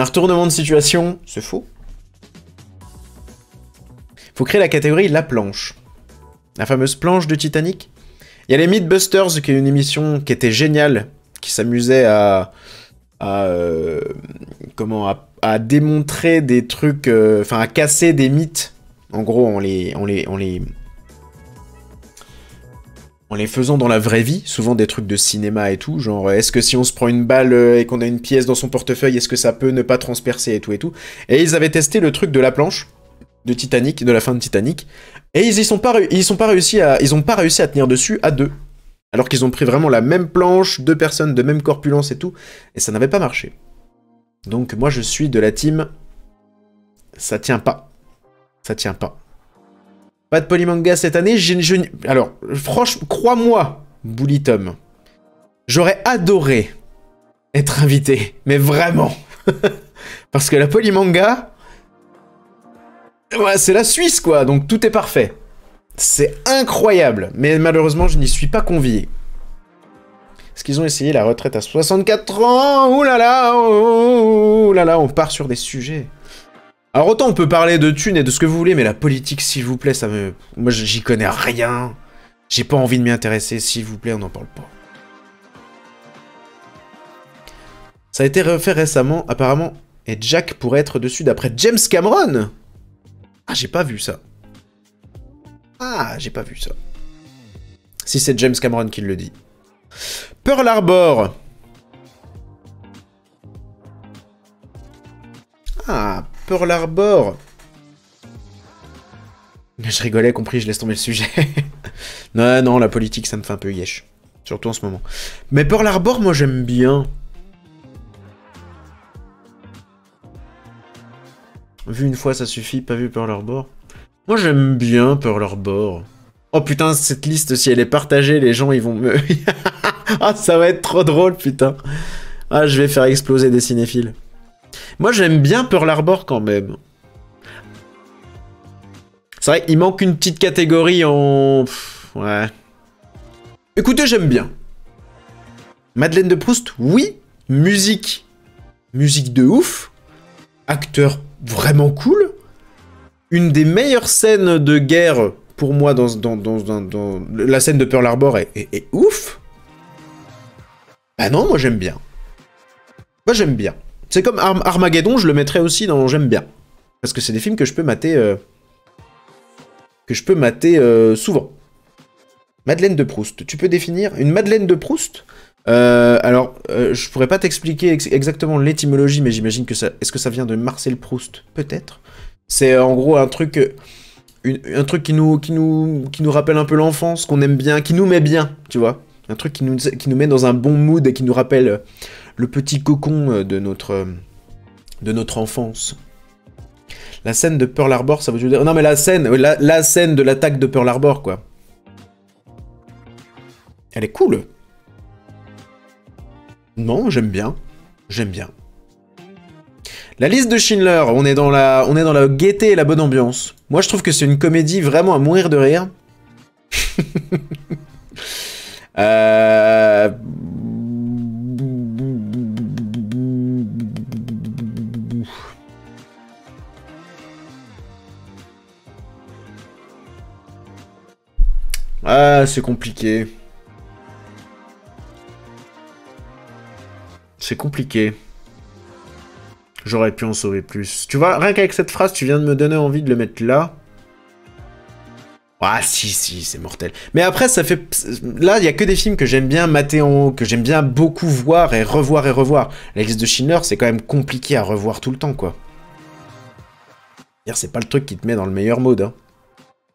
un retournement de situation. C'est faux. Faut créer la catégorie La Planche. La fameuse planche de Titanic. Il y a les Mythbusters, qui est une émission qui était géniale, qui s'amusait à démontrer des trucs, enfin à casser des mythes. En gros, en les faisant dans la vraie vie, souvent des trucs de cinéma et tout, genre est-ce que si on se prend une balle et qu'on a une pièce dans son portefeuille, est-ce que ça peut ne pas transpercer et tout et tout. Et ils avaient testé le truc de la planche de Titanic, de la fin de Titanic, et ils ont pas réussi à tenir dessus à 2. Alors qu'ils ont pris vraiment la même planche, 2 personnes de même corpulence et tout, et ça n'avait pas marché. Donc moi je suis de la team, ça tient pas. Ça tient pas. Pas de polymanga cette année, alors, franchement, crois-moi, Bully Tom, j'aurais adoré être invité, mais vraiment. Parce que la polymanga, ouais, c'est la Suisse, quoi, donc tout est parfait. C'est incroyable, mais malheureusement, je n'y suis pas convié. Est-ce qu'ils ont essayé la retraite à 64 ans? Ouh là là, ouh là là, on part sur des sujets. Alors autant on peut parler de thunes et de ce que vous voulez, mais la politique, s'il vous plaît, ça me... Moi, j'y connais rien. J'ai pas envie de m'y intéresser, s'il vous plaît, on n'en parle pas. Ça a été refait récemment, apparemment, et Jack pourrait être dessus d'après James Cameron. Ah, j'ai pas vu ça. Ah, j'ai pas vu ça. Si c'est James Cameron qui le dit. Pearl Harbor. Ah, Pearl Harbor. Je rigolais, compris, je laisse tomber le sujet. Non, non, la politique, ça me fait un peu yesh. Surtout en ce moment. Mais Pearl Harbor, moi, j'aime bien. Vu une fois, ça suffit, pas vu Pearl Harbor. Moi, j'aime bien Pearl Harbor. Oh putain, cette liste, si elle est partagée, les gens, ils vont me... Ah, ça va être trop drôle, putain. Ah, je vais faire exploser des cinéphiles. Moi, j'aime bien Pearl Harbor, quand même. C'est vrai, il manque une petite catégorie en... Ouais. Écoutez, j'aime bien. Madeleine de Proust, oui. Musique. Musique de ouf. Acteur vraiment cool. Une des meilleures scènes de guerre, pour moi, dans la scène de Pearl Harbor est ouf. Bah non, moi j'aime bien. Moi j'aime bien. C'est comme Armageddon, je le mettrais aussi dans j'aime bien. Parce que c'est des films que je peux mater... souvent. Madeleine de Proust. Tu peux définir une Madeleine de Proust? Alors, je pourrais pas t'expliquer exactement l'étymologie, mais j'imagine que ça... Est-ce que ça vient de Marcel Proust? Peut-être. C'est en gros un truc... un truc qui nous rappelle un peu l'enfance, qu'on aime bien, qui nous met bien, tu vois. Un truc qui nous met dans un bon mood et qui nous rappelle le petit cocon de notre enfance. La scène de Pearl Harbor, ça veut dire... Non mais la scène de l'attaque de Pearl Harbor, quoi. Elle est cool. Non, j'aime bien. J'aime bien. La liste de Schindler, on est dans la gaieté et la bonne ambiance. Moi, je trouve que c'est une comédie vraiment à mourir de rire. Ah, c'est compliqué. C'est compliqué. J'aurais pu en sauver plus. Tu vois, rien qu'avec cette phrase, tu viens de me donner envie de le mettre là. Ah si, c'est mortel. Mais après, ça fait... Là, il y a que des films que j'aime bien mater en haut, que j'aime bien beaucoup voir et revoir et revoir. La liste de Schindler, c'est quand même compliqué à revoir tout le temps, quoi. C'est pas le truc qui te met dans le meilleur mode, hein.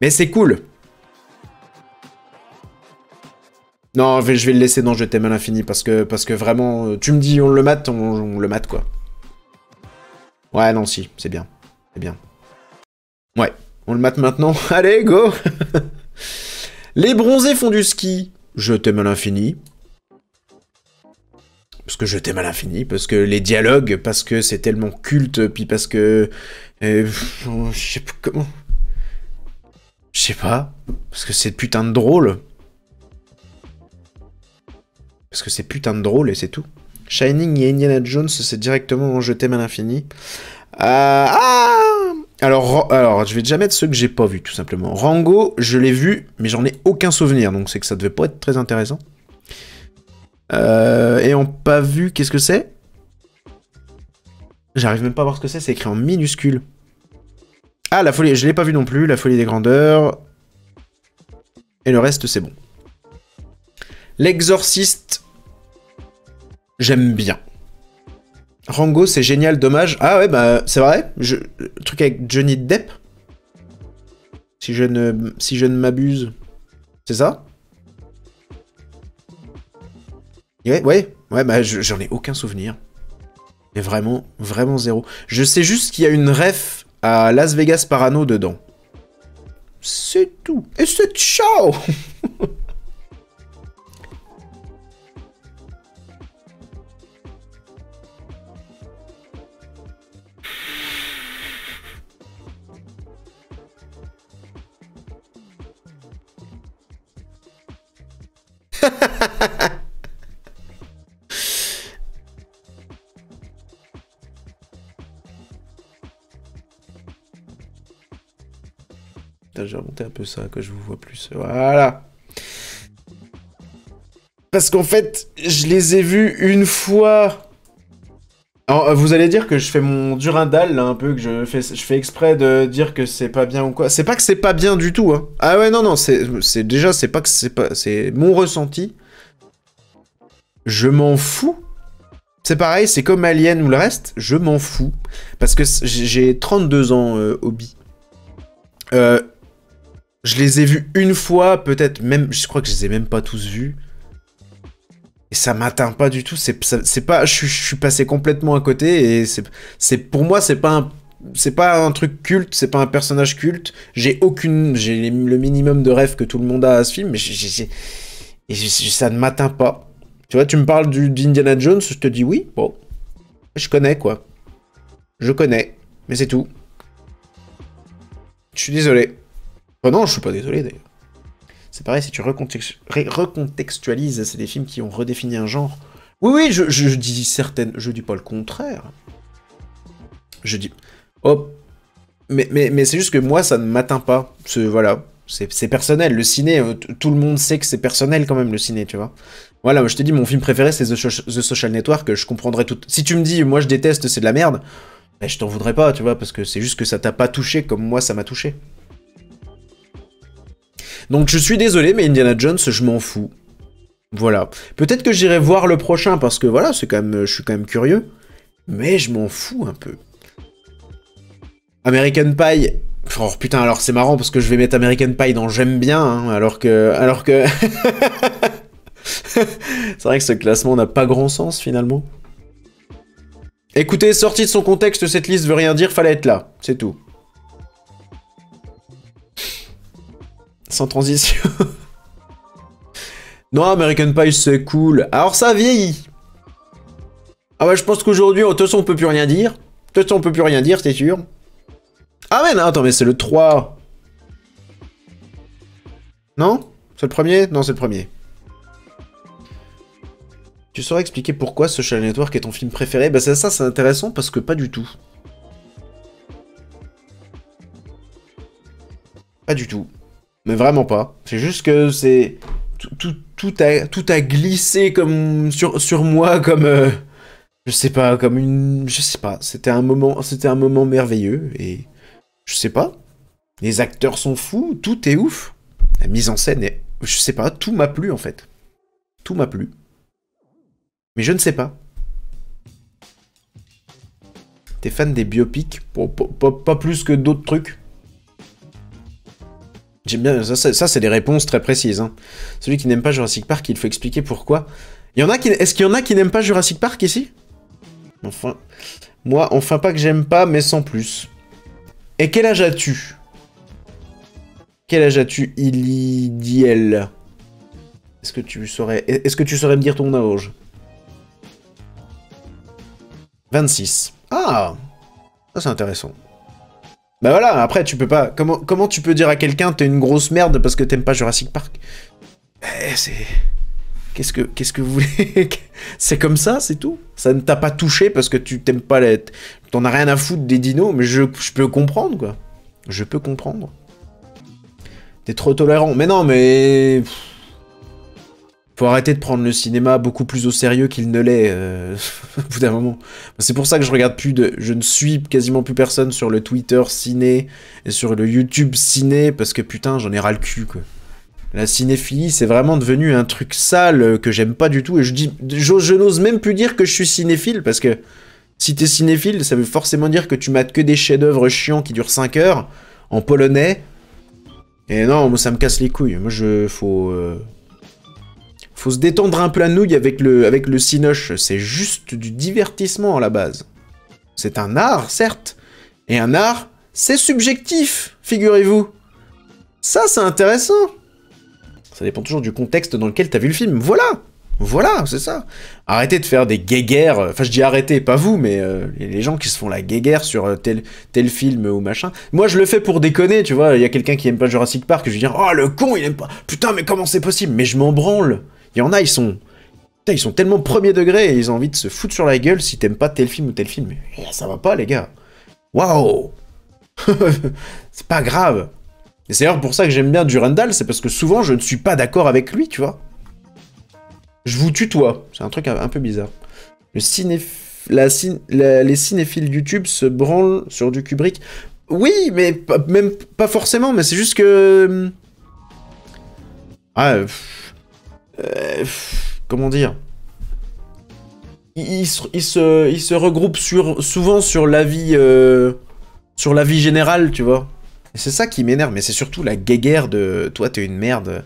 Mais c'est cool. Non, je vais le laisser dans Je t'aime à l'infini, parce que vraiment... Tu me dis on le mate, on le mate, quoi. Ouais, non, si, c'est bien. C'est bien. Ouais, on le mate maintenant. Allez, go. Les bronzés font du ski. Je t'aime à l'infini. Parce que je t'aime à l'infini. Parce que les dialogues, parce que c'est tellement culte, puis parce que... je sais pas comment... Je sais pas. Parce que c'est putain de drôle. Parce que c'est putain de drôle et c'est tout. Shining et Indiana Jones, c'est directement en Je t'aime à l'infini. Alors, je vais déjà mettre ceux que j'ai pas vus, tout simplement. Rango, je l'ai vu, mais j'en ai aucun souvenir, donc c'est que ça devait pas être très intéressant. Et en pas vu, qu'est-ce que c'est? J'arrive même pas à voir ce que c'est écrit en minuscule. Ah, La Folie, je l'ai pas vu non plus, La Folie des Grandeurs. Et le reste, c'est bon. L'Exorciste, j'aime bien. Rango, c'est génial, dommage. Ah ouais, bah, c'est vrai. Le truc avec Johnny Depp. Si je ne m'abuse. C'est ça? Ouais, bah, j'en ai aucun souvenir. Mais vraiment, vraiment zéro. Je sais juste qu'il y a une ref à Las Vegas Parano dedans. C'est tout. Et c'est ciao. J'ai remonté un peu ça, que je vous vois plus. Voilà. Parce qu'en fait, je les ai vus une fois. Alors, vous allez dire que je fais mon Durandal, là, un peu, que je fais exprès de dire que c'est pas bien ou quoi. C'est pas que c'est pas bien du tout, hein. Ah ouais, non, c'est déjà, c'est pas que c'est pas... C'est mon ressenti. Je m'en fous. C'est pareil, c'est comme Alien ou le reste, je m'en fous. Parce que j'ai 32 ans, hobby. Je les ai vus une fois, peut-être même... Je crois que je les ai même pas tous vus. Et ça m'atteint pas du tout. C'est pas... Je suis passé complètement à côté. Et pour moi, c'est pas un truc culte. C'est pas un personnage culte. J'ai le minimum de rêves que tout le monde a à ce film. Mais ça ne m'atteint pas. Tu vois, tu me parles d'Indiana Jones. Je te dis oui. Bon. Je connais, quoi. Je connais. Mais c'est tout. Je suis désolé. Oh non, je suis pas désolé d'ailleurs. C'est pareil, si tu recontextualises, c'est des films qui ont redéfini un genre. Oui, je dis certaines... Je dis pas le contraire. Je dis... Oh, mais c'est juste que moi, ça ne m'atteint pas. Voilà, c'est personnel. Le ciné, tout le monde sait que c'est personnel quand même, le ciné, tu vois. Voilà, moi je te dis, mon film préféré, c'est The Social Network, que je comprendrais tout... Si tu me dis, moi je déteste, c'est de la merde, ben, je t'en voudrais pas, tu vois, parce que c'est juste que ça t'a pas touché comme moi, ça m'a touché. Donc je suis désolé, mais Indiana Jones, je m'en fous. Voilà. Peut-être que j'irai voir le prochain, parce que voilà, je suis quand même curieux. Mais je m'en fous un peu. American Pie... Oh putain, alors c'est marrant, parce que je vais mettre American Pie dans J'aime bien, hein, alors que... C'est vrai que ce classement n'a pas grand sens, finalement. Écoutez, sorti de son contexte, cette liste veut rien dire, fallait être là. C'est tout. Sans transition. Non, American Pie, c'est cool. Alors, ça vieillit. Ah ouais, je pense qu'aujourd'hui, de toute façon, on peut plus rien dire. De toute façon, on peut plus rien dire, c'est sûr. Ah mais non, attends, mais c'est le 3. Non? C'est le premier? Non, c'est le premier. Tu saurais expliquer pourquoi Social Network est ton film préféré? Bah ça c'est intéressant, parce que pas du tout. Pas du tout. Mais vraiment pas. C'est juste que c'est... Tout a glissé comme sur moi, comme... Je sais pas, comme une... Je sais pas, c'était un moment merveilleux, et... Je sais pas. Les acteurs sont fous, tout est ouf. La mise en scène est... Je sais pas, tout m'a plu, en fait. Tout m'a plu. Mais je ne sais pas. T'es fan des biopics? Pas plus que d'autres trucs. J'aime bien, ça c'est des réponses très précises. Hein. Celui qui n'aime pas Jurassic Park, il faut expliquer pourquoi. Est-ce qu'il y en a qui n'aiment pas Jurassic Park ici? Enfin, moi, enfin pas que j'aime pas, mais sans plus. Et quel âge as-tu? Quel âge as-tu, Ilidiel? Est-ce que tu saurais me dire ton âge? 26. Ah, ça c'est intéressant. Bah voilà, après tu peux pas... Comment tu peux dire à quelqu'un t'es une grosse merde parce que t'aimes pas Jurassic Park? C'est... Qu'est-ce que vous voulez? C'est comme ça, c'est tout. Ça ne t'a pas touché parce que tu t'aimes pas les... T'en as rien à foutre des dinos, mais je peux comprendre, quoi. Je peux comprendre. T'es trop tolérant. Mais non, mais... Faut arrêter de prendre le cinéma beaucoup plus au sérieux qu'il ne l'est, au bout d'un moment. C'est pour ça que je regarde plus de... Je ne suis quasiment plus personne sur le Twitter ciné et sur le YouTube ciné, parce que putain, j'en ai ras le cul, quoi. La cinéphilie, c'est vraiment devenu un truc sale que j'aime pas du tout, et je n'ose même plus dire que je suis cinéphile, parce que si t'es cinéphile, ça veut forcément dire que tu mates que des chefs-d'œuvre chiants qui durent 5 heures, en polonais, et non, moi ça me casse les couilles. Moi, faut se détendre un peu la nouille avec le cinoche. C'est juste du divertissement à la base. C'est un art, certes. Et un art, c'est subjectif, figurez-vous. Ça, c'est intéressant. Ça dépend toujours du contexte dans lequel t'as vu le film. Voilà. Voilà, c'est ça. Arrêtez de faire des guéguerres. Enfin, je dis arrêtez, pas vous, mais les gens qui se font la guéguerre sur tel film ou machin. Moi, je le fais pour déconner, tu vois. Il y a quelqu'un qui aime pas Jurassic Park, je vais dire, oh, le con, il aime pas. Putain, mais comment c'est possible? Mais je m'en branle. Il y en a, ils sont tellement premier degré et ils ont envie de se foutre sur la gueule si t'aimes pas tel film ou tel film. Mais ça va pas, les gars. Waouh. C'est pas grave. Et c'est d'ailleurs pour ça que j'aime bien Durandal, c'est parce que souvent je ne suis pas d'accord avec lui, tu vois. Je vous tutoie. C'est un truc un peu bizarre. Les cinéphiles YouTube se branlent sur du Kubrick. Oui, mais même pas forcément, mais c'est juste que... comment dire? Ils se regroupent souvent sur l'avis générale, tu vois. Et c'est ça qui m'énerve, mais c'est surtout la guéguerre de... Toi, t'es une merde.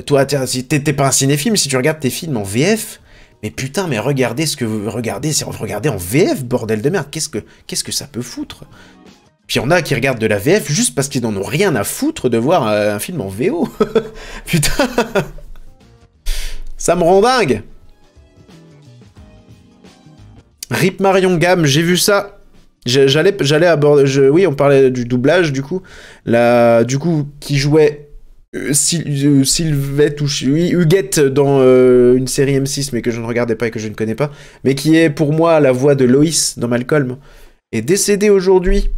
Toi, t'es pas un cinéphile, si tu regardes tes films en VF... Mais putain, mais regardez ce que vous regardez, c'est regardez en VF, bordel de merde. Qu'est-ce que ça peut foutre? Puis il y en a qui regardent de la VF juste parce qu'ils n'en ont rien à foutre de voir un film en VO. Putain. Ça me rend dingue. Rip Marion Gamme, j'ai vu ça. J'allais aborder... Oui, on parlait du doublage, du coup. Du coup, qui jouait... Sylvette ou Huguette dans une série M6 mais que je ne regardais pas et que je ne connais pas, mais qui est pour moi la voix de Loïs dans Malcolm, est décédée aujourd'hui,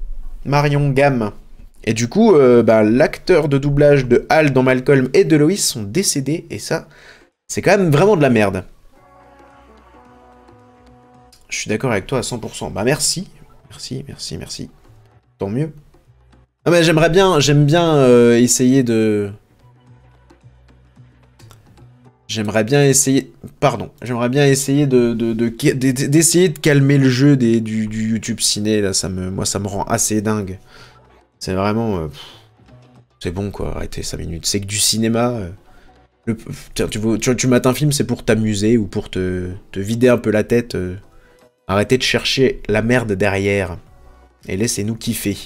Marion Gamme. Et du coup, l'acteur de doublage de Hal dans Malcolm et de Loïs sont décédés, et ça, c'est quand même vraiment de la merde. Je suis d'accord avec toi à 100%. Bah merci. Merci. Tant mieux. Ah mais j'aime bien essayer de... J'aimerais bien essayer d'essayer de calmer le jeu du YouTube ciné, là, moi ça me rend assez dingue. C'est vraiment... c'est bon quoi, arrêtez 5 minutes. C'est que du cinéma... Tiens, tu mates un film, c'est pour t'amuser ou pour te vider un peu la tête. Arrêtez de chercher la merde derrière. Et laissez-nous kiffer.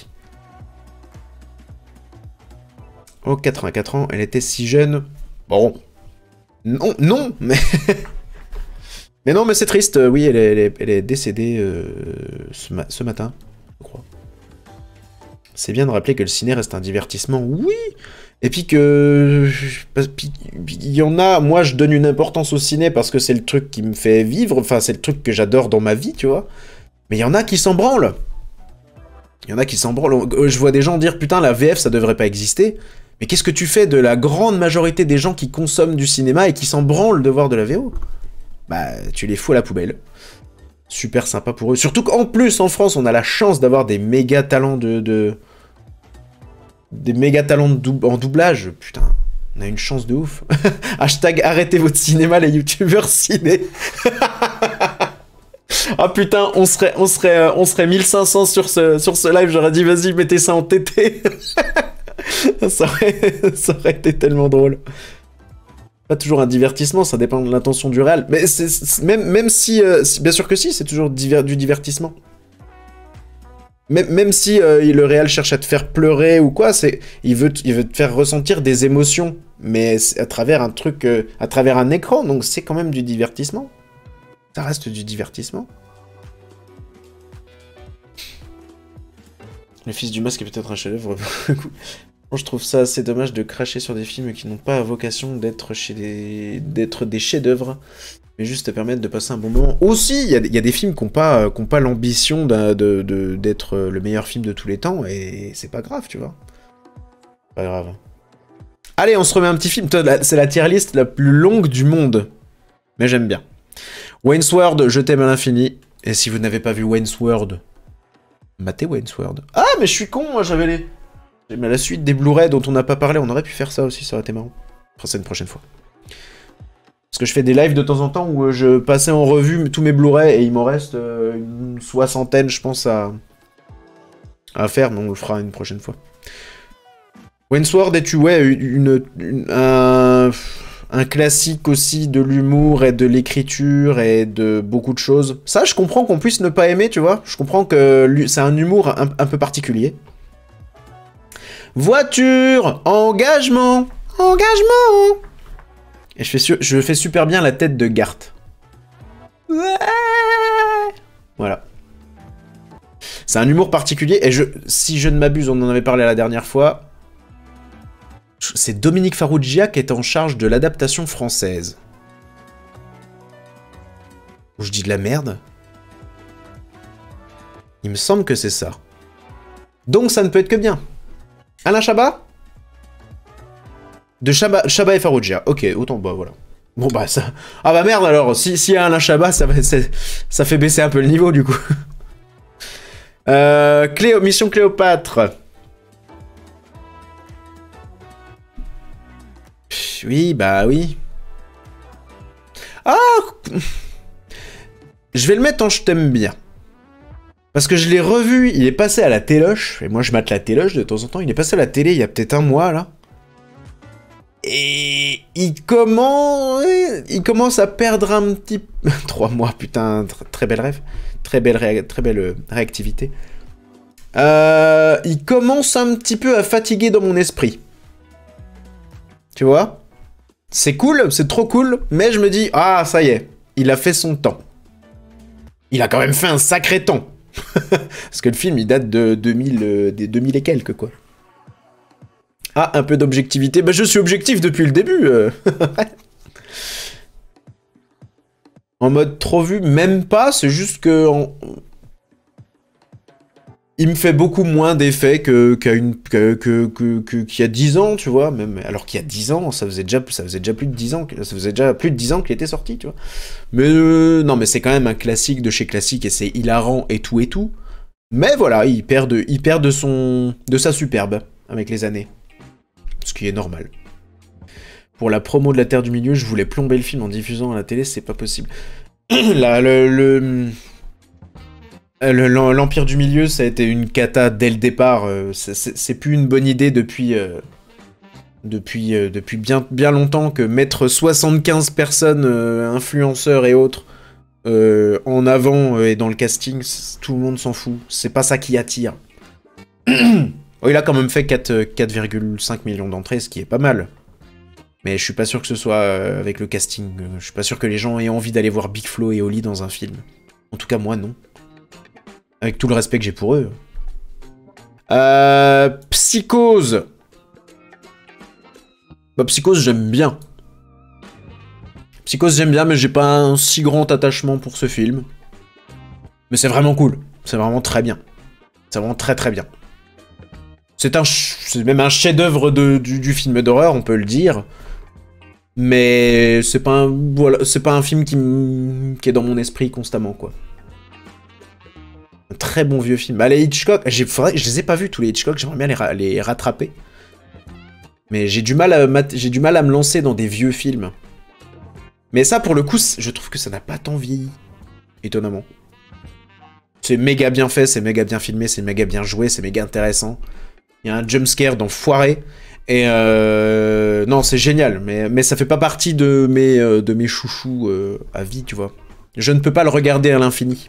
Oh, 84 ans, elle était si jeune. Bon... Non, mais... mais non, mais c'est triste. Oui, elle est décédée ce matin, je crois. C'est bien de rappeler que le ciné reste un divertissement, oui. Et puis que... il y en a... Moi, je donne une importance au ciné parce que c'est le truc qui me fait vivre. Enfin, c'est le truc que j'adore dans ma vie, tu vois. Mais il y en a qui s'en branlent. Je vois des gens dire, putain, la VF, ça devrait pas exister. Mais qu'est-ce que tu fais de la grande majorité des gens qui consomment du cinéma et qui s'en branlent de voir de la VO? Bah, tu les fous à la poubelle. Super sympa pour eux. Surtout qu'en plus, en France, on a la chance d'avoir des méga talents des méga talents en doublage. Putain, on a une chance de ouf. Hashtag arrêtez votre cinéma, les youtubeurs ciné. Ah putain, on serait 1500 sur ce live. J'aurais dit, vas-y, mettez ça en TT. ça aurait été tellement drôle. Pas toujours un divertissement, ça dépend de l'intention du réal. Mais même si, bien sûr que si, c'est toujours du divertissement. Même si le réal cherche à te faire pleurer ou quoi, il veut te faire ressentir des émotions, mais à travers un truc, à travers un écran, donc c'est quand même du divertissement. Ça reste du divertissement. Le fils du masque est peut-être un chef-d'œuvre. Je trouve ça assez dommage de cracher sur des films qui n'ont pas vocation d'être des chefs-d'œuvre, mais juste te permettre de passer un bon moment. Aussi, il y a des films qui n'ont pas l'ambition d'être le meilleur film de tous les temps, et c'est pas grave, tu vois. Pas grave. Allez, on se remet un petit film. C'est la tier list la plus longue du monde, mais j'aime bien. Wayne's World, je t'aime à l'infini. Et si vous n'avez pas vu Wayne's World, matez Wayne's World. Ah, mais je suis con, moi j'avais la suite des Blu-ray dont on n'a pas parlé, on aurait pu faire ça aussi, ça aurait été marrant. Enfin, c'est une prochaine fois. Parce que je fais des lives de temps en temps où je passais en revue tous mes Blu-ray et il m'en reste une soixantaine, je pense, à faire, mais on le fera une prochaine fois. Wayne's World est, un classique aussi de l'humour et de l'écriture et de beaucoup de choses. Ça, je comprends qu'on puisse ne pas aimer, tu vois. Je comprends que c'est un humour un peu particulier. Voiture, engagement, engagement. Et je fais super bien la tête de Garth. Ouais. Voilà. C'est un humour particulier et si je ne m'abuse, on en avait parlé la dernière fois. C'est Dominique Farrugia qui est en charge de l'adaptation française. Ou je dis de la merde? Il me semble que c'est ça. Donc ça ne peut être que bien. Alain Chabat? De Chabat et Farrugia. Ok, autant, bah voilà. Bon bah ça... Ah bah merde alors, s'il y a Alain Chabat, ça fait baisser un peu le niveau du coup. Mission Cléopâtre. Oui, bah oui. Ah! Je vais le mettre en je t'aime bien. Parce que je l'ai revu, il est passé à la téloche, et moi je mate la téloche de temps en temps, il est passé à la télé il y a peut-être un mois, là. Et il commence à perdre un petit... 3 mois, putain, très belle rêve. Très belle réactivité. Il commence un petit peu à fatiguer dans mon esprit. Tu vois? C'est cool, c'est trop cool, mais je me dis, ah, ça y est, il a fait son temps. Il a quand même fait un sacré temps. Parce que le film, il date de 2000 et quelques, quoi. Ah, un peu d'objectivité. Bah, je suis objectif depuis le début. En mode trop vu, même pas, c'est juste que... Il me fait beaucoup moins d'effet qu'il y a 10 ans, tu vois, même alors qu'il y a 10 ans, ça faisait déjà plus de 10 ans, qu'il était sorti, tu vois. Mais non, mais c'est quand même un classique de chez classique et c'est hilarant et tout. Mais voilà, il perd de sa superbe avec les années. Ce qui est normal. Pour la promo de La Terre du Milieu, je voulais plomber le film en diffusant à la télé, c'est pas possible. Là, l'Empire du Milieu, ça a été une cata dès le départ. C'est plus une bonne idée depuis bien longtemps que mettre 75 personnes, influenceurs et autres, en avant et dans le casting, tout le monde s'en fout. C'est pas ça qui attire. Oh, il a quand même fait 4,5 millions d'entrées, ce qui est pas mal. Mais je suis pas sûr que ce soit avec le casting. Je suis pas sûr que les gens aient envie d'aller voir Big Flo et Oli dans un film. En tout cas, moi, non. Avec tout le respect que j'ai pour eux. Psychose. Bah, Psychose, j'aime bien. Psychose, j'aime bien, mais j'ai pas un si grand attachement pour ce film. Mais c'est vraiment cool. C'est vraiment très bien. C'est vraiment très très bien. C'est même un chef-d'œuvre du film d'horreur, on peut le dire. Mais c'est pas un film qui est dans mon esprit constamment, quoi. très bon vieux film. Bah, les Hitchcock, je les ai pas vus tous les Hitchcock, j'aimerais bien les rattraper. Mais j'ai du mal à me lancer dans des vieux films. Mais ça, pour le coup, je trouve que ça n'a pas tant vieilli. Étonnamment. C'est méga bien fait, c'est méga bien filmé, c'est méga bien joué, c'est méga intéressant. Il y a un jumpscare d'enfoiré. Et non, c'est génial, mais ça fait pas partie de mes chouchous à vie, tu vois. Je ne peux pas le regarder à l'infini.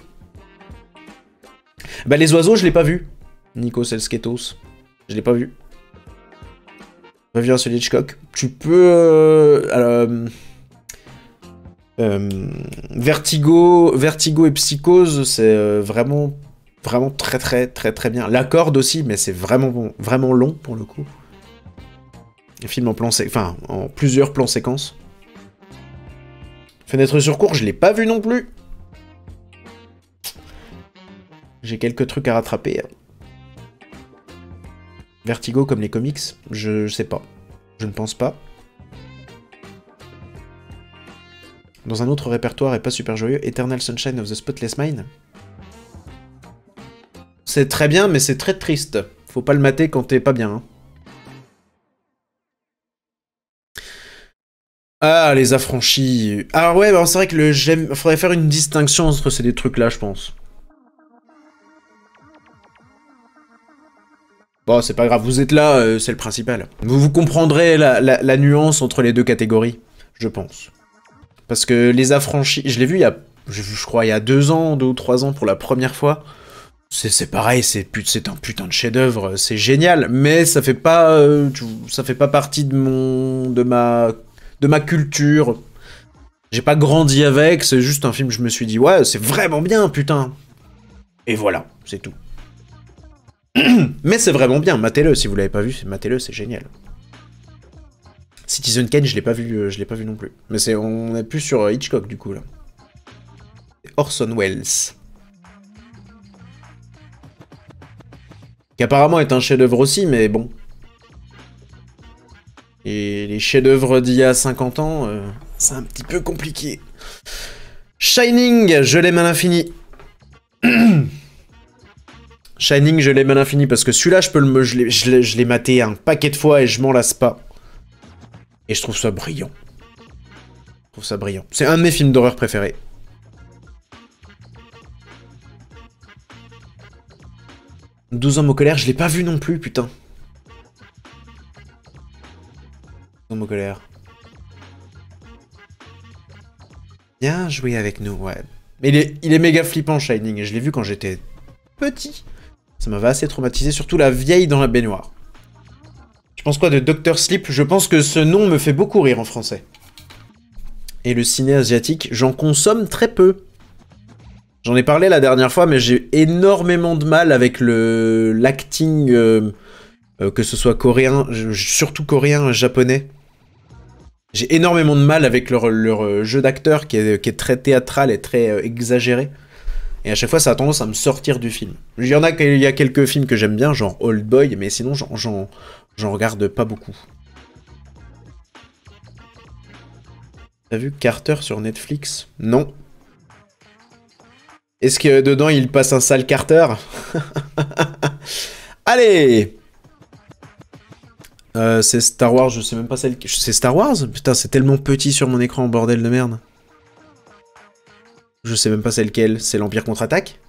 Bah, les oiseaux, je l'ai pas vu. Nikos Elsketos. Je l'ai pas vu. Reviens sur Hitchcock. Tu peux... Vertigo et Psychose, c'est vraiment très bien. La Corde aussi, mais c'est vraiment long pour le coup. Un film en plusieurs plans séquences. Fenêtre sur cour, je l'ai pas vu non plus. J'ai quelques trucs à rattraper. Vertigo comme les comics, je sais pas. Je ne pense pas. Dans un autre répertoire et pas super joyeux, Eternal Sunshine of the Spotless Mind. C'est très bien, mais c'est très triste. Faut pas le mater quand t'es pas bien. Hein. Ah, les affranchis. Ah ouais, bah c'est vrai que faudrait faire une distinction entre ces deux trucs-là, je pense. Bon, c'est pas grave, vous êtes là, c'est le principal. Vous comprendrez la nuance entre les deux catégories, je pense. Parce que les affranchis, je l'ai vu je crois il y a 2 ans, 2 ou 3 ans pour la première fois. C'est pareil, c'est un putain de chef-d'œuvre, c'est génial, mais ça fait pas partie de ma culture. J'ai pas grandi avec, c'est juste un film, je me suis dit ouais, c'est vraiment bien, putain. Et voilà, c'est tout. Mais c'est vraiment bien, matez-le si vous l'avez pas vu, matez-le, c'est génial. Citizen Kane, je l'ai pas vu non plus. Mais on est plus sur Hitchcock du coup là. Orson Welles. Qui apparemment est un chef-d'œuvre aussi, mais bon. Et les chefs-d'œuvre d'il y a 50 ans, c'est un petit peu compliqué. Shining, je l'aime à l'infini. Shining, je l'aime à l'infini parce que celui-là, je l'ai maté un paquet de fois et je m'en lasse pas. Et je trouve ça brillant. C'est un de mes films d'horreur préférés. « 12 hommes aux colères », je l'ai pas vu non plus, putain. 12 hommes aux colères. Viens jouer avec nous, ouais. Mais il est méga flippant, Shining, et je l'ai vu quand j'étais petit. Ça m'avait assez traumatisé, surtout la vieille dans la baignoire. Je pense quoi de Dr. Sleep? Je pense que ce nom me fait beaucoup rire en français. Et le ciné asiatique, j'en consomme très peu. J'en ai parlé la dernière fois, mais j'ai énormément de mal avec l'acting, que ce soit coréen, surtout coréen, japonais. J'ai énormément de mal avec leur jeu d'acteur qui est très théâtral et très exagéré. Et à chaque fois, ça a tendance à me sortir du film. Il y a quelques films que j'aime bien, genre Old Boy, mais sinon, j'en regarde pas beaucoup. T'as vu Carter sur Netflix? Non. Est-ce que dedans, il passe un sale Carter? Allez! C'est Star Wars, je sais même pas celle... C'est Star Wars? Putain, c'est tellement petit sur mon écran, bordel de merde. Je sais même pas c'est lequel. C'est l'Empire contre-attaque?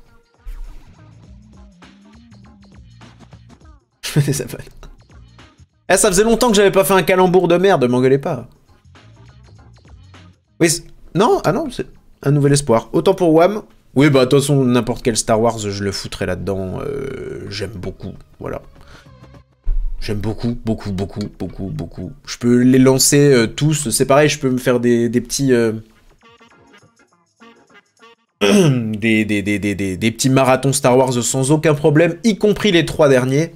Ça faisait longtemps que j'avais pas fait un calembour de merde, m'engueulez pas. Oui, non? Ah non, c'est un nouvel espoir. Autant pour Wham. Oui, bah de toute façon, n'importe quel Star Wars, je le foutrais là-dedans. J'aime beaucoup, voilà. J'aime beaucoup. Je peux les lancer tous. C'est pareil, je peux me faire des petits... des petits marathons Star Wars sans aucun problème, y compris les 3 derniers.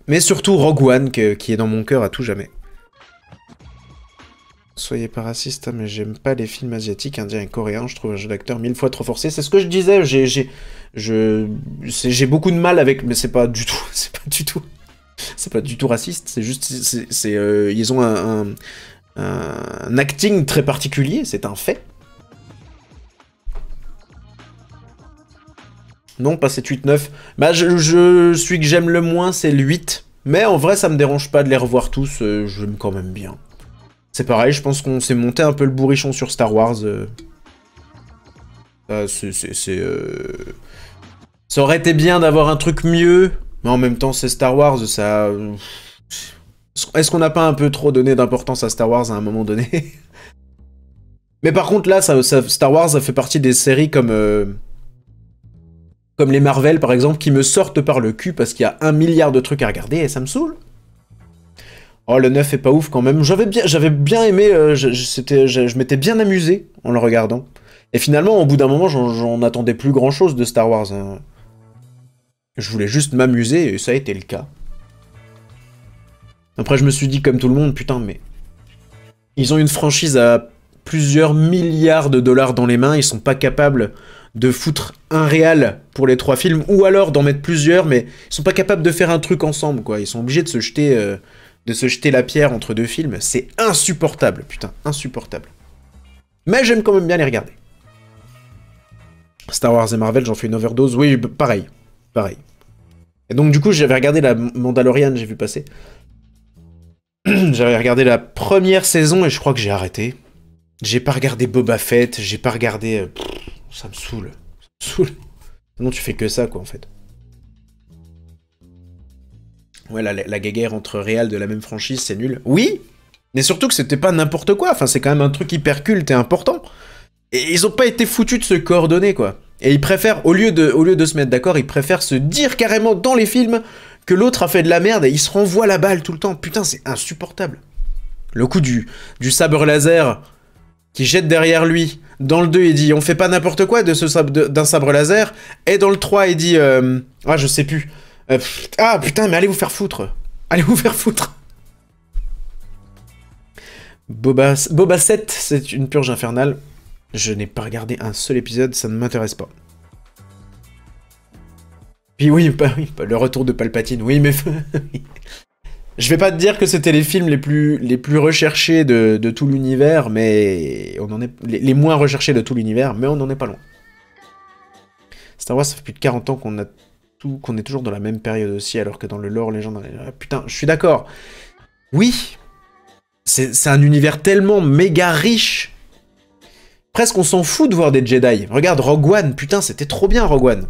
Mais surtout Rogue One, qui est dans mon cœur à tout jamais. Soyez pas raciste, mais j'aime pas les films asiatiques, indiens et coréens. Je trouve un jeu d'acteur 1000 fois trop forcé. C'est ce que je disais. J'ai beaucoup de mal avec, mais c'est pas du tout. C'est pas du tout raciste. C'est juste, ils ont un acting très particulier. C'est un fait. Non, pas 7, 8, 9. Bah, celui que j'aime le moins, c'est le 8. Mais en vrai, ça me dérange pas de les revoir tous. J'aime quand même bien. C'est pareil, je pense qu'on s'est monté un peu le bourrichon sur Star Wars. Ça aurait été bien d'avoir un truc mieux. Mais en même temps, c'est Star Wars, ça... Est-ce qu'on n'a pas un peu trop donné d'importance à Star Wars à un moment donné? Mais par contre, là, Star Wars, ça fait partie des séries comme les Marvel, par exemple, qui me sortent par le cul parce qu'il y a 1 milliard de trucs à regarder et ça me saoule. Oh, le 9 est pas ouf quand même. J'avais bien aimé, je m'étais bien amusé en le regardant. Et finalement, au bout d'un moment, j'en attendais plus grand-chose de Star Wars. Hein. Je voulais juste m'amuser et ça a été le cas. Après, je me suis dit, comme tout le monde, putain, mais... Ils ont une franchise à plusieurs milliards de dollars dans les mains, ils sont pas capables de foutre un réal pour les 3 films, ou alors d'en mettre plusieurs, mais ils sont pas capables de faire un truc ensemble, quoi. Ils sont obligés de se jeter la pierre entre 2 films. C'est insupportable, putain, insupportable. Mais j'aime quand même bien les regarder. Star Wars et Marvel, j'en fais une overdose. Oui, pareil. Pareil. Et donc, du coup, j'avais regardé la Mandalorian, j'ai vu passer. J'avais regardé la première saison et je crois que j'ai arrêté. J'ai pas regardé Boba Fett, j'ai pas regardé... ça me saoule. Ça me saoule. Non, tu fais que ça, quoi, en fait. Ouais, la guéguerre entre réals de la même franchise, c'est nul. Oui, mais surtout que c'était pas n'importe quoi. Enfin, c'est quand même un truc hyper culte et important. Et ils ont pas été foutus de se coordonner, quoi. Et ils préfèrent, au lieu de se mettre d'accord, ils préfèrent se dire carrément dans les films que l'autre a fait de la merde et ils se renvoient la balle tout le temps. Putain, c'est insupportable. Le coup du sabre laser qui jette derrière lui. Dans le 2, il dit « On fait pas n'importe quoi d'un sabre laser ». Et dans le 3, il dit « Ah, je sais plus. Ah, putain, mais allez vous faire foutre. Allez vous faire foutre. » Boba 7, c'est une purge infernale. Je n'ai pas regardé un seul épisode, ça ne m'intéresse pas. Puis oui, le retour de Palpatine, oui, mais... Je vais pas te dire que c'était les films les plus recherchés de tout l'univers, mais... on en est les moins recherchés de tout l'univers, mais on n'en est pas loin. Star Wars, ça fait plus de 40 ans qu'on est toujours dans la même période aussi, alors que dans le lore légendaire... Ah, putain, je suis d'accord. Oui, c'est un univers tellement méga riche. Presque on s'en fout de voir des Jedi. Regarde, Rogue One, putain, c'était trop bien, Rogue One.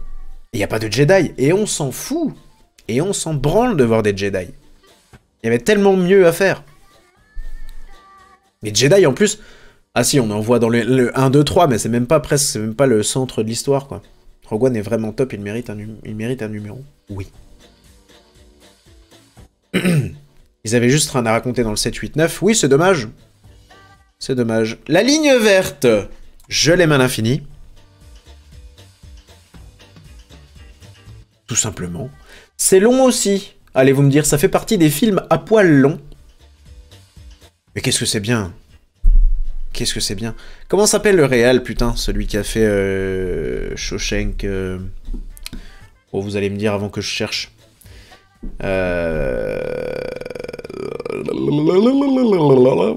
Il n'y a pas de Jedi, et on s'en fout. Et on s'en branle de voir des Jedi. Il y avait tellement mieux à faire. Mais Jedi, en plus... Ah si, on en voit dans le 1, 2, 3, mais c'est même pas presque, c'est même pas le centre de l'histoire, quoi. Rogue One est vraiment top, il mérite un numéro. Oui. Ils avaient juste rien à raconter dans le 7, 8, 9. Oui, c'est dommage. C'est dommage. La ligne verte, je l'aime à l'infini. Tout simplement. C'est long aussi. Allez-vous me dire, ça fait partie des films à poil long. Mais qu'est-ce que c'est bien. Qu'est-ce que c'est bien. Comment s'appelle le réal, putain, celui qui a fait Shawshank Oh, vous allez me dire avant que je cherche.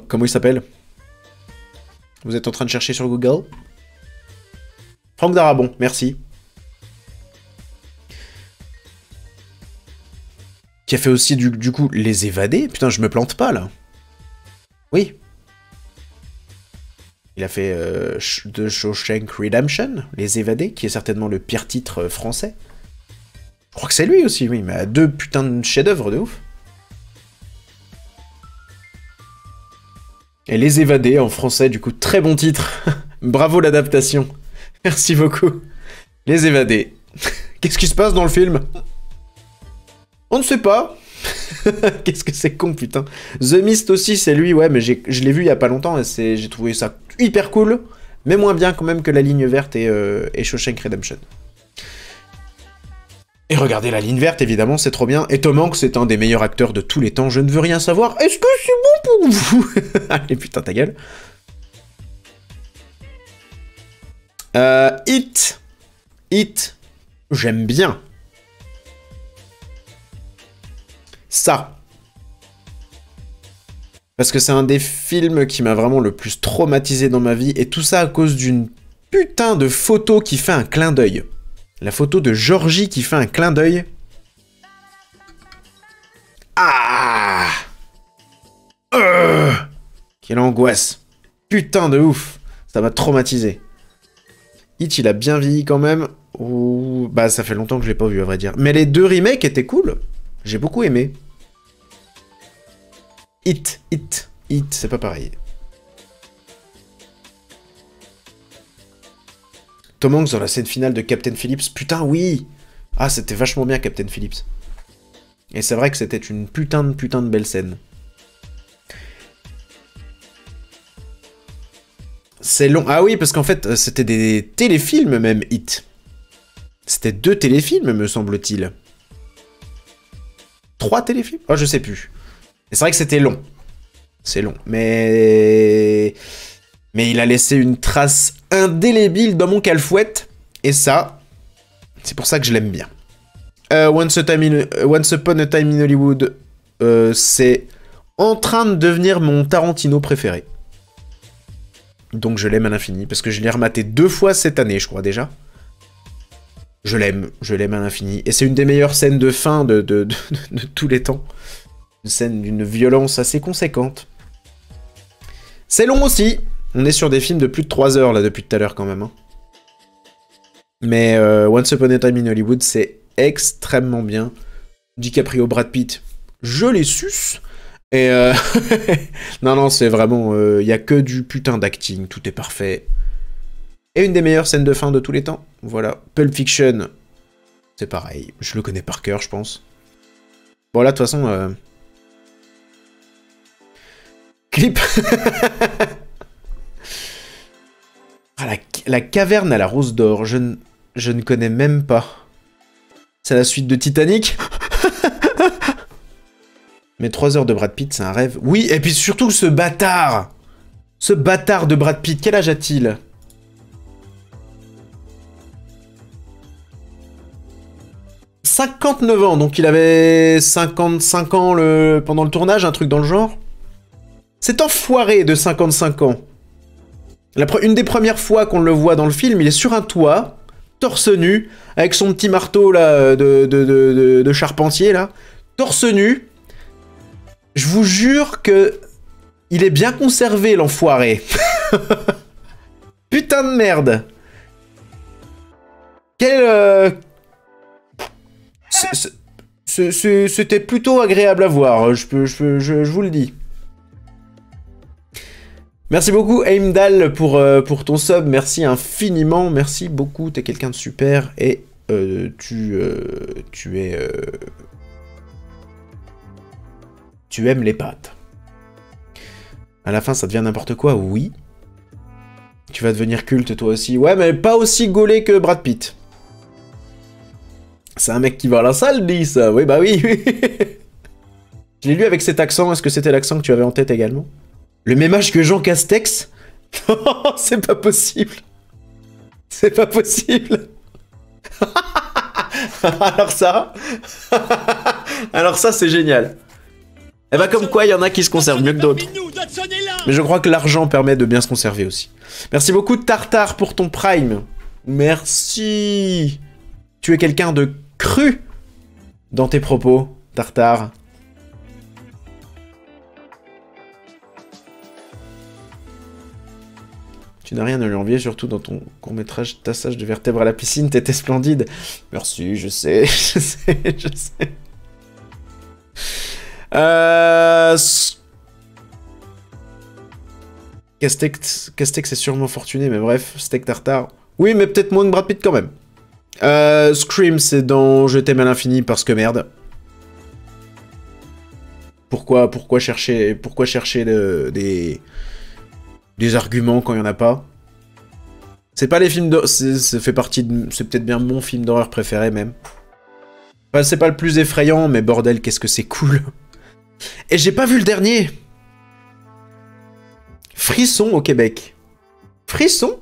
Comment il s'appelle? Vous êtes en train de chercher sur Google? Franck Darabont, merci. Qui a fait aussi, du coup, Les Évadés. Putain, je me plante pas, là. Oui. Il a fait The Shawshank Redemption, Les Évadés, qui est certainement le pire titre français. Je crois que c'est lui aussi, oui, mais à 2 putains de chefs-d'œuvre de ouf. Et Les Évadés, en français, du coup, très bon titre. Bravo l'adaptation. Merci beaucoup. Les Évadés. Qu'est-ce qui se passe dans le film? On ne sait pas. Qu'est-ce que c'est con, putain. The Mist aussi, c'est lui, ouais, mais je l'ai vu il y a pas longtemps et j'ai trouvé ça hyper cool, mais moins bien quand même que La Ligne Verte et Shawshank Redemption. Et regardez La Ligne Verte, évidemment, c'est trop bien. Et Tom Hanks, c'est un des meilleurs acteurs de tous les temps. Je ne veux rien savoir. Est-ce que c'est bon pour vous? Allez, putain, ta gueule. It. J'aime bien. Ça. Parce que c'est un des films qui m'a vraiment le plus traumatisé dans ma vie. Et tout ça à cause d'une putain de photo qui fait un clin d'œil. La photo de Georgie qui fait un clin d'œil. Ah quelle angoisse. Putain de ouf. Ça m'a traumatisé. It, il a bien vieilli quand même. Ouh, bah, ça fait longtemps que je l'ai pas vu, à vrai dire. Mais les deux remakes étaient cool. J'ai beaucoup aimé. It, c'est pas pareil. Tom Hanks dans la scène finale de Captain Phillips. Putain, oui. Ah, c'était vachement bien, Captain Phillips. Et c'est vrai que c'était une putain de belle scène. C'est long. Ah oui, parce qu'en fait, c'était des téléfilms même, It. C'était 2 téléfilms, me semble-t-il. 3 téléfilms? Oh, je sais plus. Et c'est vrai que c'était long. C'est long. Mais il a laissé une trace indélébile dans mon calfouette. Et ça, c'est pour ça que je l'aime bien. Once Upon a Time in Hollywood, c'est en train de devenir mon Tarantino préféré. Donc je l'aime à l'infini, parce que je l'ai rematé 2 fois cette année, je crois, déjà. Je l'aime à l'infini. Et c'est une des meilleures scènes de fin de tous les temps. Une scène d'une violence assez conséquente. C'est long aussi. On est sur des films de plus de 3 heures, là, depuis tout à l'heure, quand même. Hein. Mais Once Upon a Time in Hollywood, c'est extrêmement bien. DiCaprio, Brad Pitt, je les suce. Et non, c'est vraiment... y a que du putain d'acting, tout est parfait. Et une des meilleures scènes de fin de tous les temps. Voilà. Pulp Fiction, c'est pareil. Je le connais par cœur, je pense. Bon, là, de toute façon... Clip. Ah, la caverne à la rose d'or, je ne connais même pas. C'est la suite de Titanic. Mais 3 heures de Brad Pitt, c'est un rêve. Oui, et puis surtout ce bâtard. Ce bâtard de Brad Pitt, quel âge a-t-il? « 59 ans, donc il avait 55 ans pendant le tournage, un truc dans le genre. Cet enfoiré de 55 ans. Une des premières fois qu'on le voit dans le film, il est sur un toit, torse nu, avec son petit marteau là de charpentier là, torse nu. Je vous jure que il est bien conservé, l'enfoiré. Putain de merde. C'était plutôt agréable à voir, je vous le dis. Merci beaucoup, Heimdall, pour ton sub. Merci infiniment. Merci beaucoup. T'es quelqu'un de super. Et tu aimes les pâtes. À la fin, ça devient n'importe quoi, oui. Tu vas devenir culte, toi aussi. Ouais, mais pas aussi gaulé que Brad Pitt. C'est un mec qui va à la salle, dit ça. Oui, bah oui. Je l'ai lu avec cet accent. Est-ce que c'était l'accent que tu avais en tête également? Le même âge que Jean Castex? Non, c'est pas possible. C'est pas possible. Alors ça... Alors ça, c'est génial. Et bah comme quoi, il y en a qui se conservent mieux que d'autres. Mais je crois que l'argent permet de bien se conserver aussi. Merci beaucoup, Tartare, pour ton Prime. Merci. Tu es quelqu'un de cru dans tes propos, Tartare. Tu n'as rien à lui envier, surtout dans ton court-métrage Tassage de vertèbres à la piscine, t'étais splendide. Merci, je sais, je sais. Castex est sûrement fortuné, mais bref, steak tartare. Oui, mais peut-être moins que Brad Pitt quand même. Scream, c'est dans Je t'aime à l'infini parce que merde. Pourquoi chercher des arguments quand il n'y en a pas. C'est pas les films d'horreur... Ça fait partie de... C'est peut-être bien mon film d'horreur préféré, même. Enfin, c'est pas le plus effrayant, mais bordel, qu'est-ce que c'est cool. Et j'ai pas vu le dernier. Frisson au Québec. Frisson?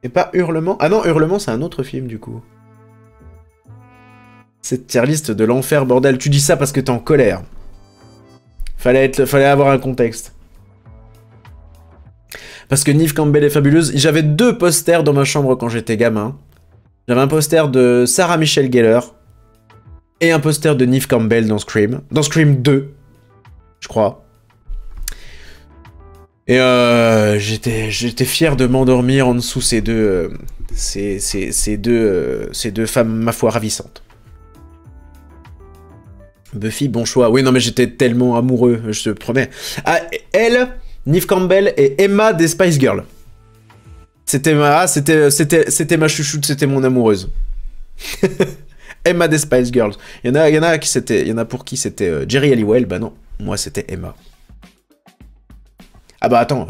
Et pas Hurlement? Ah non, Hurlement, c'est un autre film, du coup. Cette tier list de l'enfer, bordel. Tu dis ça parce que t'es en colère. Fallait avoir un contexte. Parce que Neve Campbell est fabuleuse. J'avais 2 posters dans ma chambre quand j'étais gamin. J'avais un poster de Sarah Michelle Gellar et un poster de Neve Campbell dans Scream. Dans Scream 2, je crois. Et j'étais fier de m'endormir en dessous ces deux femmes, ma foi, ravissantes. Buffy, bon choix. Oui, non, mais j'étais tellement amoureux, je te promets. Ah, elle, Neve Campbell et Emma des Spice Girls. C'était ma chouchoute, c'était mon amoureuse. Emma des Spice Girls. Il y en a pour qui c'était Jerry Halliwell. Bah non, moi c'était Emma. Ah bah attends.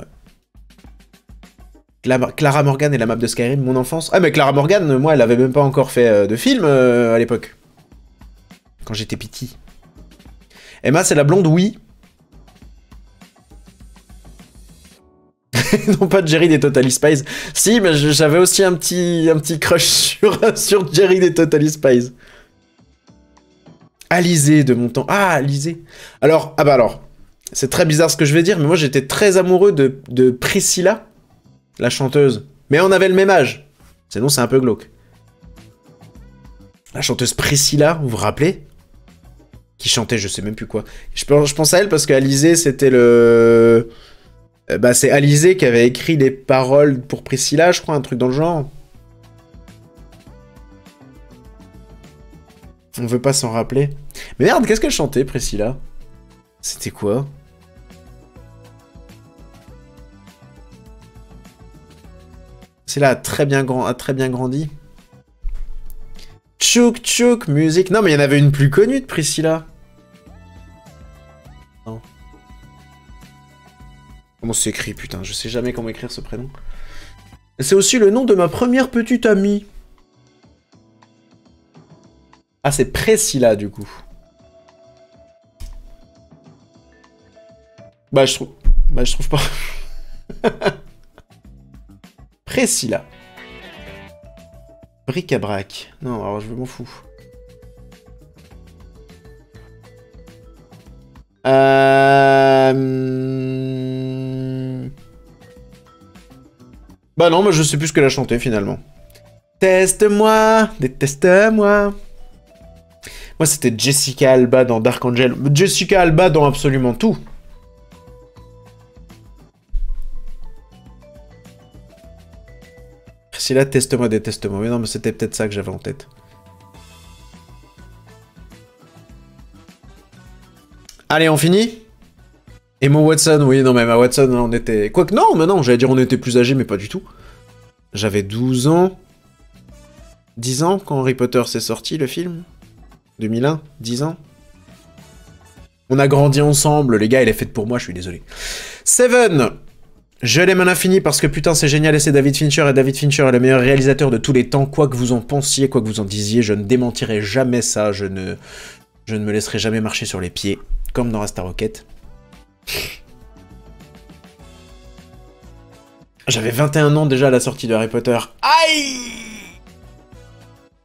Clara Morgan et la map de Skyrim, mon enfance. Ah mais Clara Morgan, moi elle avait même pas encore fait de film à l'époque. Quand j'étais petit. Emma c'est la blonde, oui. Non pas Jerry des Totally Spies. Si, mais j'avais aussi un petit crush sur Jerry des Totally Spies. Alizé de mon temps. Ah, Alizé. Alors, c'est très bizarre ce que je vais dire, mais moi j'étais très amoureux de Priscilla, la chanteuse. Mais on avait le même âge. Sinon c'est un peu glauque. La chanteuse Priscilla, vous vous rappelez? Qui chantait je sais même plus quoi. Je pense à elle parce qu'Alizé c'était le... Bah c'est Alizé qui avait écrit les paroles pour Priscilla, je crois, un truc dans le genre. On veut pas s'en rappeler. Mais merde, qu'est-ce qu'elle chantait, Priscilla? C'était quoi? C'est là, a très bien grandi. Tchouk tchouk, musique. Non, mais il y en avait une plus connue de Priscilla. Non. Comment c'est écrit, putain? Je sais jamais comment écrire ce prénom. C'est aussi le nom de ma première petite amie. Ah, c'est Priscilla, du coup. Bah, je trouve pas. Priscilla. Bric-à-brac. Non, alors je m'en fous. Bah non, moi je sais plus ce qu'elle a chanté finalement. Teste-moi, déteste-moi. Moi c'était Jessica Alba dans Dark Angel. Jessica Alba dans absolument tout. Si là, teste-moi, déteste-moi. Mais non, mais c'était peut-être ça que j'avais en tête. Allez, on finit? Emma Watson, oui, non, mais Emma Watson, on était... Quoique, non, mais non, j'allais dire on était plus âgés, mais pas du tout. J'avais 12 ans. 10 ans quand Harry Potter s'est sorti, le film. 2001, 10 ans. On a grandi ensemble, les gars, elle est faite pour moi, je suis désolé. Seven. Je l'aime à l'infini parce que putain c'est génial et c'est David Fincher, et David Fincher est le meilleur réalisateur de tous les temps, quoi que vous en pensiez, quoi que vous en disiez, je ne démentirai jamais ça, je ne me laisserai jamais marcher sur les pieds, comme dans Star Rocket. J'avais 21 ans déjà à la sortie de Harry Potter. Aïe!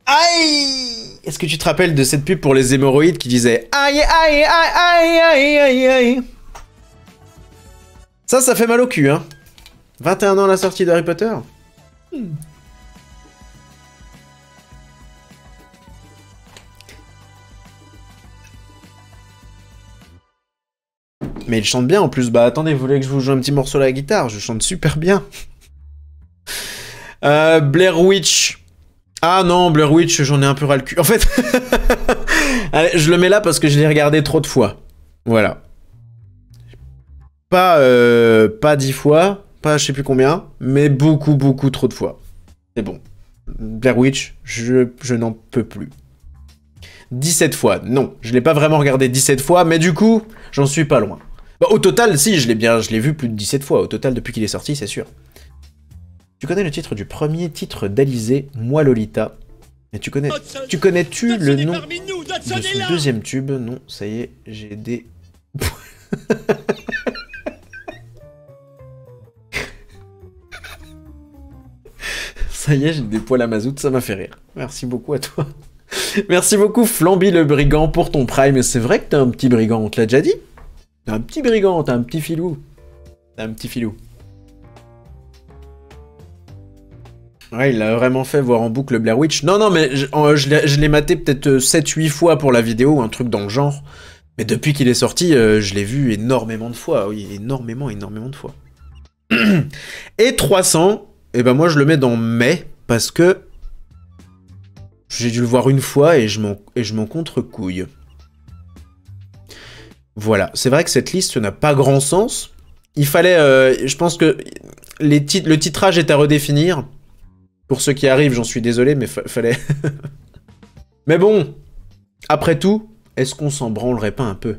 Aïe! Est-ce que tu te rappelles de cette pub pour les hémorroïdes qui disait aïe aïe aïe aïe aïe aïe aïe? Ça fait mal au cul, hein. 21 ans à la sortie de Harry Potter. Mais il chante bien en plus. Bah attendez, vous voulez que je vous joue un petit morceau à la guitare? Je chante super bien. Blair Witch. Ah non, Blair Witch, j'en ai un peu ras le cul. En fait, allez, je le mets là parce que je l'ai regardé trop de fois. Voilà. Pas 10 fois, pas je sais plus combien, mais beaucoup trop de fois. C'est bon. Blair Witch, je n'en peux plus. 17 fois, non, je l'ai pas vraiment regardé 17 fois, mais du coup, j'en suis pas loin. Bah, au total, si, je l'ai vu plus de 17 fois, au total, depuis qu'il est sorti, c'est sûr. Tu connais le titre du premier titre d'Alizé, Moi Lolita. Et tu connais-tu le nom de son deuxième tube? Non, ça y est, j'ai des... Ça y est, j'ai des poils à mazout, ça m'a fait rire. Merci beaucoup à toi. Merci beaucoup Flamby le brigand pour ton prime. Et c'est vrai que t'es un petit brigand, on te l'a déjà dit? T'es un petit brigand, t'es un petit filou. T'es un petit filou. Ouais, il l'a vraiment fait voir en boucle Blair Witch. Non, non, mais je l'ai maté peut-être 7-8 fois pour la vidéo, un truc dans le genre. Mais depuis qu'il est sorti, je l'ai vu énormément de fois. Oui, énormément de fois. Et 300, et ben moi je le mets dans mai, parce que j'ai dû le voir une fois et je m'en contre-couille. Voilà, c'est vrai que cette liste n'a pas grand sens. Il fallait, je pense que le titrage est à redéfinir. Pour ceux qui arrivent, j'en suis désolé, mais fallait... Mais bon, après tout, est-ce qu'on s'en branlerait pas un peu ?